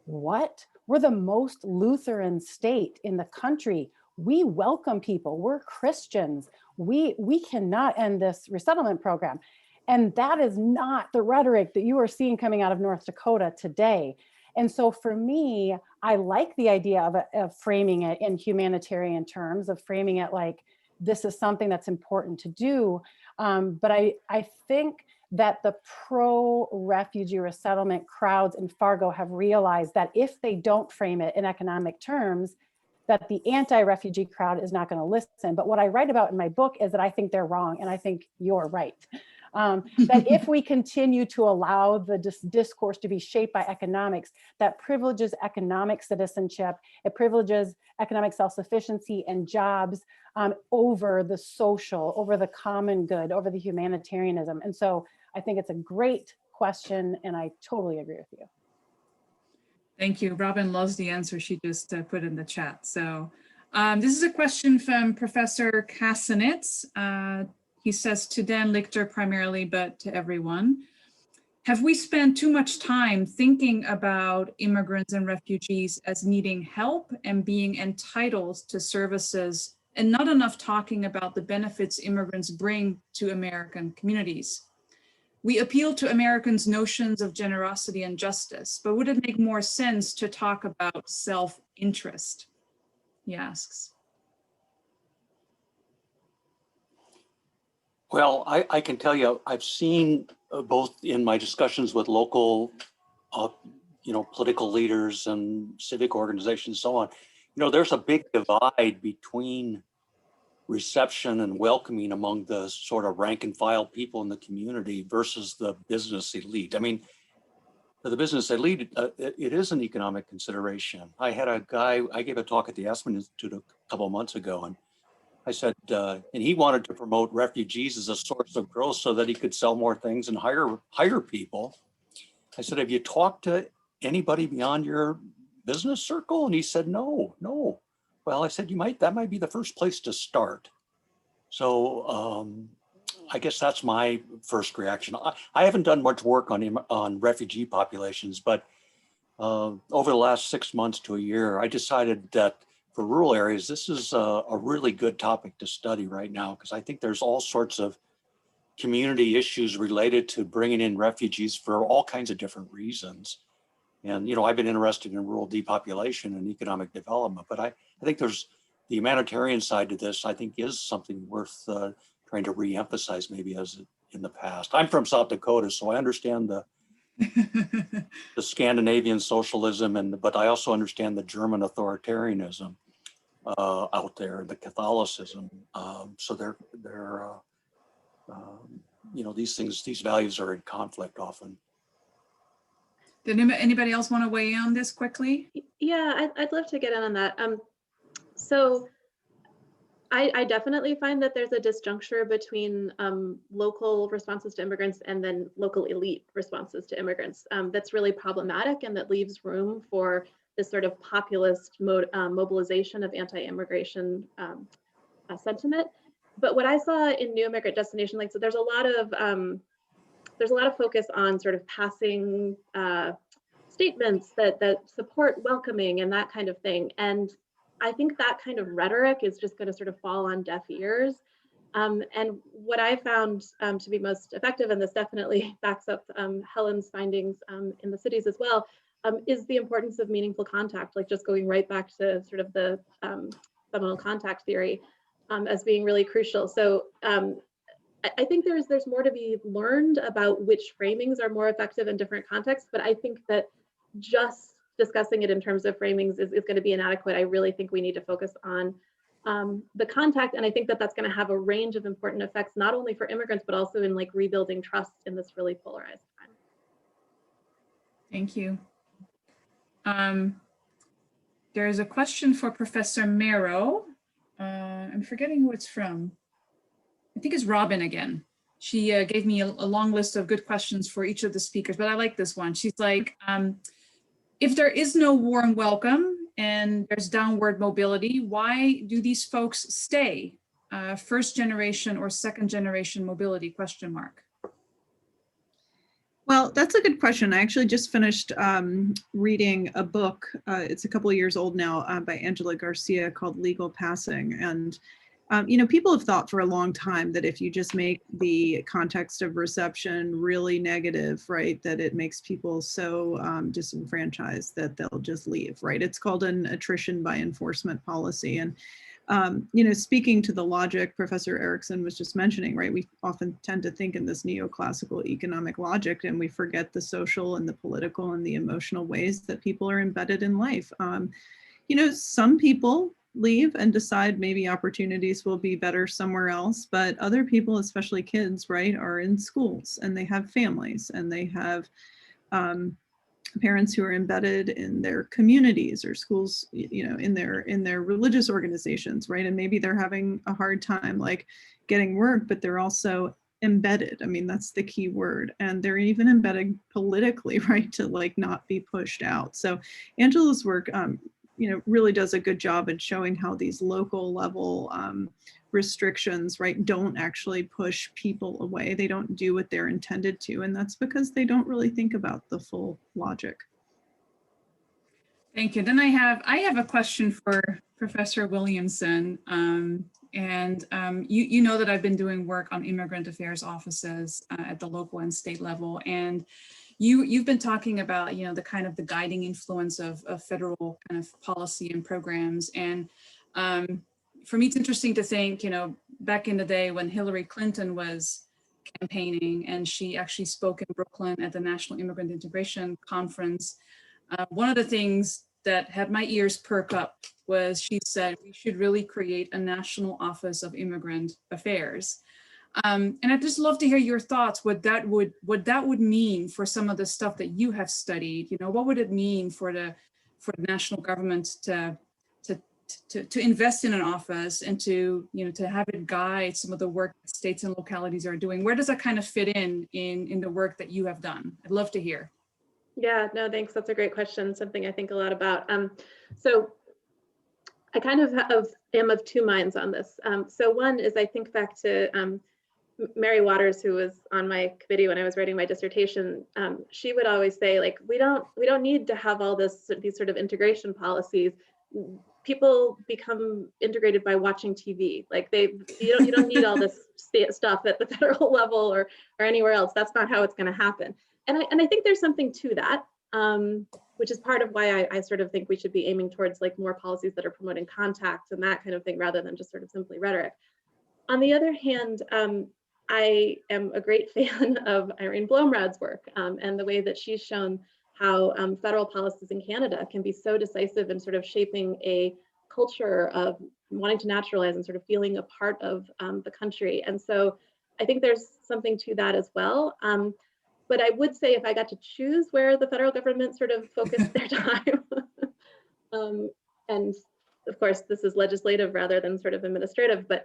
what? We're the most Lutheran state in the country. We welcome people. We're Christians. We cannot end this resettlement program. And that is not the rhetoric that you are seeing coming out of North Dakota today. And so for me, I like the idea of framing it in humanitarian terms, of framing it like this is something that's important to do. But I think that the pro-refugee resettlement crowds in Fargo have realized that if they don't frame it in economic terms, that the anti-refugee crowd is not going to listen. But what I write about in my book is that I think they're wrong, and I think you're right. That if we continue to allow the discourse to be shaped by economics, that privileges economic citizenship, it privileges economic self-sufficiency and jobs over the social, over the common good, over the humanitarianism. And so I think it's a great question, and I totally agree with you. Thank you. Robin loves the answer she just put in the chat. So this is a question from Professor Kassenitz. He says to Dan Lichter primarily, but to everyone. Have we spent too much time thinking about immigrants and refugees as needing help and being entitled to services, and not enough talking about the benefits immigrants bring to American communities? We appeal to Americans' notions of generosity and justice, but would it make more sense to talk about self-interest? He asks. Well, I can tell you, I've seen both in my discussions with local, political leaders and civic organizations and so on, there's a big divide between reception and welcoming among the sort of rank and file people in the community versus the business elite. I mean, for the business elite, it is an economic consideration. I had a guy, I gave a talk at the Aspen Institute a couple of months ago, and I said, and he wanted to promote refugees as a source of growth so that he could sell more things and hire people. I said, have you talked to anybody beyond your business circle? And he said, no. Well, I said, that might be the first place to start. So I guess that's my first reaction. I haven't done much work on refugee populations, but over the last 6 months to a year, I decided that for rural areas, this is a really good topic to study right now, because I think there's all sorts of community issues related to bringing in refugees for all kinds of different reasons. And, I've been interested in rural depopulation and economic development, but I think there's the humanitarian side to this, I think is something worth trying to re-emphasize maybe as in the past. I'm from South Dakota, so I understand the Scandinavian socialism, but I also understand the German authoritarianism out there, the Catholicism. So they're these values are in conflict often. Did anybody else want to weigh in on this quickly? Yeah, I'd love to get in on that. So I definitely find that there's a disjuncture between local responses to immigrants and then local elite responses to immigrants that's really problematic, and that leaves room for this sort of populist mobilization of anti-immigration sentiment. But what I saw in New Immigrant Destination, so there's a lot of focus on sort of passing statements that support welcoming and that kind of thing. And I think that kind of rhetoric is just going to sort of fall on deaf ears. And what I found to be most effective, and this definitely backs up Helen's findings in the cities as well, is the importance of meaningful contact, like just going right back to sort of the seminal contact theory as being really crucial. So I think there's more to be learned about which framings are more effective in different contexts, but I think that just discussing it in terms of framings is going to be inadequate. I really think we need to focus on the contact, and I think that that's going to have a range of important effects, not only for immigrants, but also in like rebuilding trust in this really polarized time. Thank you. There's a question for Professor Marrow. I'm forgetting who it's from. I think it's Robin again. She gave me a long list of good questions for each of the speakers, but I like this one. She's like, if there is no warm welcome and there's downward mobility, why do these folks stay? first generation or second generation mobility, question mark? Well, that's a good question. I actually just finished reading a book. It's a couple of years old now by Angela Garcia called Legal Passing. And, you know, people have thought for a long time that if you just make the context of reception really negative, right, that it makes people so disenfranchised that they'll just leave, right? It's called an attrition by enforcement policy. And you know, speaking to the logic Professor Erickson was just mentioning, right, we often tend to think in this neoclassical economic logic, and we forget the social and the political and the emotional ways that people are embedded in life. You know, some people leave and decide maybe opportunities will be better somewhere else, but other people, especially kids, right, are in schools and they have families and they have parents who are embedded in their communities or schools, you know, in their religious organizations, right? And maybe they're having a hard time like getting work, but they're also embedded. I mean, that's the key word. And they're even embedded politically, right, to like not be pushed out. So Angela's work, you know, really does a good job in showing how these local level restrictions, right, don't actually push people away. They don't do what they're intended to. And that's because they don't really think about the full logic. Thank you. Then I have a question for Professor Williamson. You know that I've been doing work on immigrant affairs offices at the local and state level. And you've been talking about, you know, the kind of the guiding influence of federal kind of policy and programs. And for me, it's interesting to think, you know, back in the day when Hillary Clinton was campaigning and she actually spoke in Brooklyn at the National Immigrant Integration Conference, one of the things that had my ears perk up was she said, we should really create a national office of immigrant affairs. And I'd just love to hear your thoughts, what that would mean for some of the stuff that you have studied. You know, what would it mean for the national government to invest in an office and to, you know, to have it guide some of the work that states and localities are doing? Where does that kind of fit in the work that you have done? I'd love to hear. Yeah, no, thanks. That's a great question. Something I think a lot about. So I kind of am of two minds on this. So one is I think back to Mary Waters, who was on my committee when I was writing my dissertation. She would always say, like, we don't need to have all these sort of integration policies. People become integrated by watching TV. Like you don't need all this stuff at the federal level or anywhere else. That's not how it's going to happen. And I think there's something to that, which is part of why I sort of think we should be aiming towards like more policies that are promoting contact and that kind of thing, rather than just sort of simply rhetoric. On the other hand, I am a great fan of Irene Blomrad's work and the way that she's shown how federal policies in Canada can be so decisive in sort of shaping a culture of wanting to naturalize and sort of feeling a part of the country. And so I think there's something to that as well. But I would say if I got to choose where the federal government sort of focused their time, and of course this is legislative rather than sort of administrative, but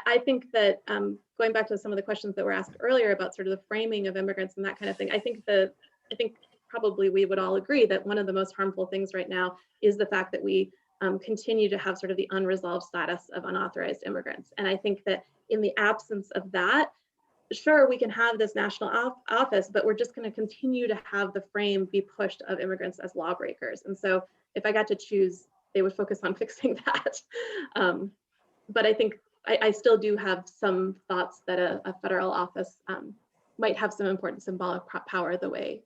I think that going back to some of the questions that were asked earlier about sort of the framing of immigrants and that kind of thing, I think probably we would all agree that one of the most harmful things right now is the fact that we continue to have sort of the unresolved status of unauthorized immigrants. And I think that in the absence of that, sure, we can have this national office, but we're just going to continue to have the frame be pushed of immigrants as lawbreakers. And so if I got to choose, they would focus on fixing that. But I think I still do have some thoughts that a federal office might have some important symbolic power the way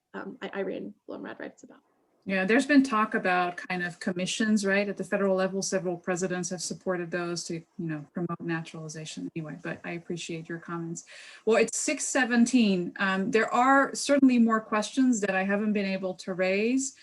Irene Blomrad writes about. Yeah, there's been talk about kind of commissions, right? At the federal level, several presidents have supported those to, you know, promote naturalization anyway, but I appreciate your comments. Well, it's 6:17. There are certainly more questions that I haven't been able to raise,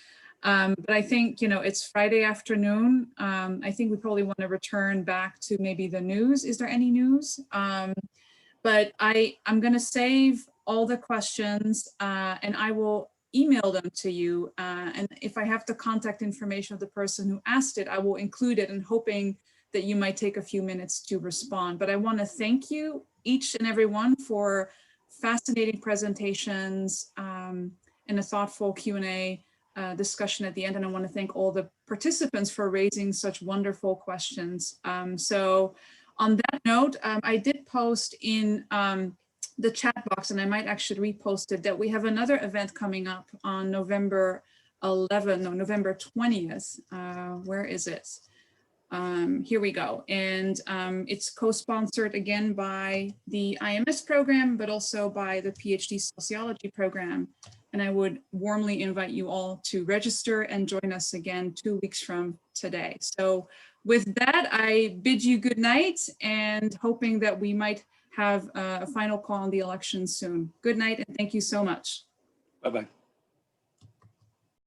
but I think, you know, it's Friday afternoon. I think we probably want to return back to maybe the news. Is there any news? But I'm going to save all the questions and I will email them to you. And if I have the contact information of the person who asked it, I will include it and hoping that you might take a few minutes to respond. But I want to thank you each and every one for fascinating presentations and a thoughtful Q&A discussion at the end. And I want to thank all the participants for raising such wonderful questions. So On that note, I did post in the chat box, and I might actually repost it, that we have another event coming up on November 20th. Where is it? Here we go. And it's co-sponsored again by the IMS program, but also by the PhD sociology program. And I would warmly invite you all to register and join us again 2 weeks from today. So with that, I bid you good night, and hoping that we might have a final call on the election soon. Good night, and thank you so much. Bye-bye.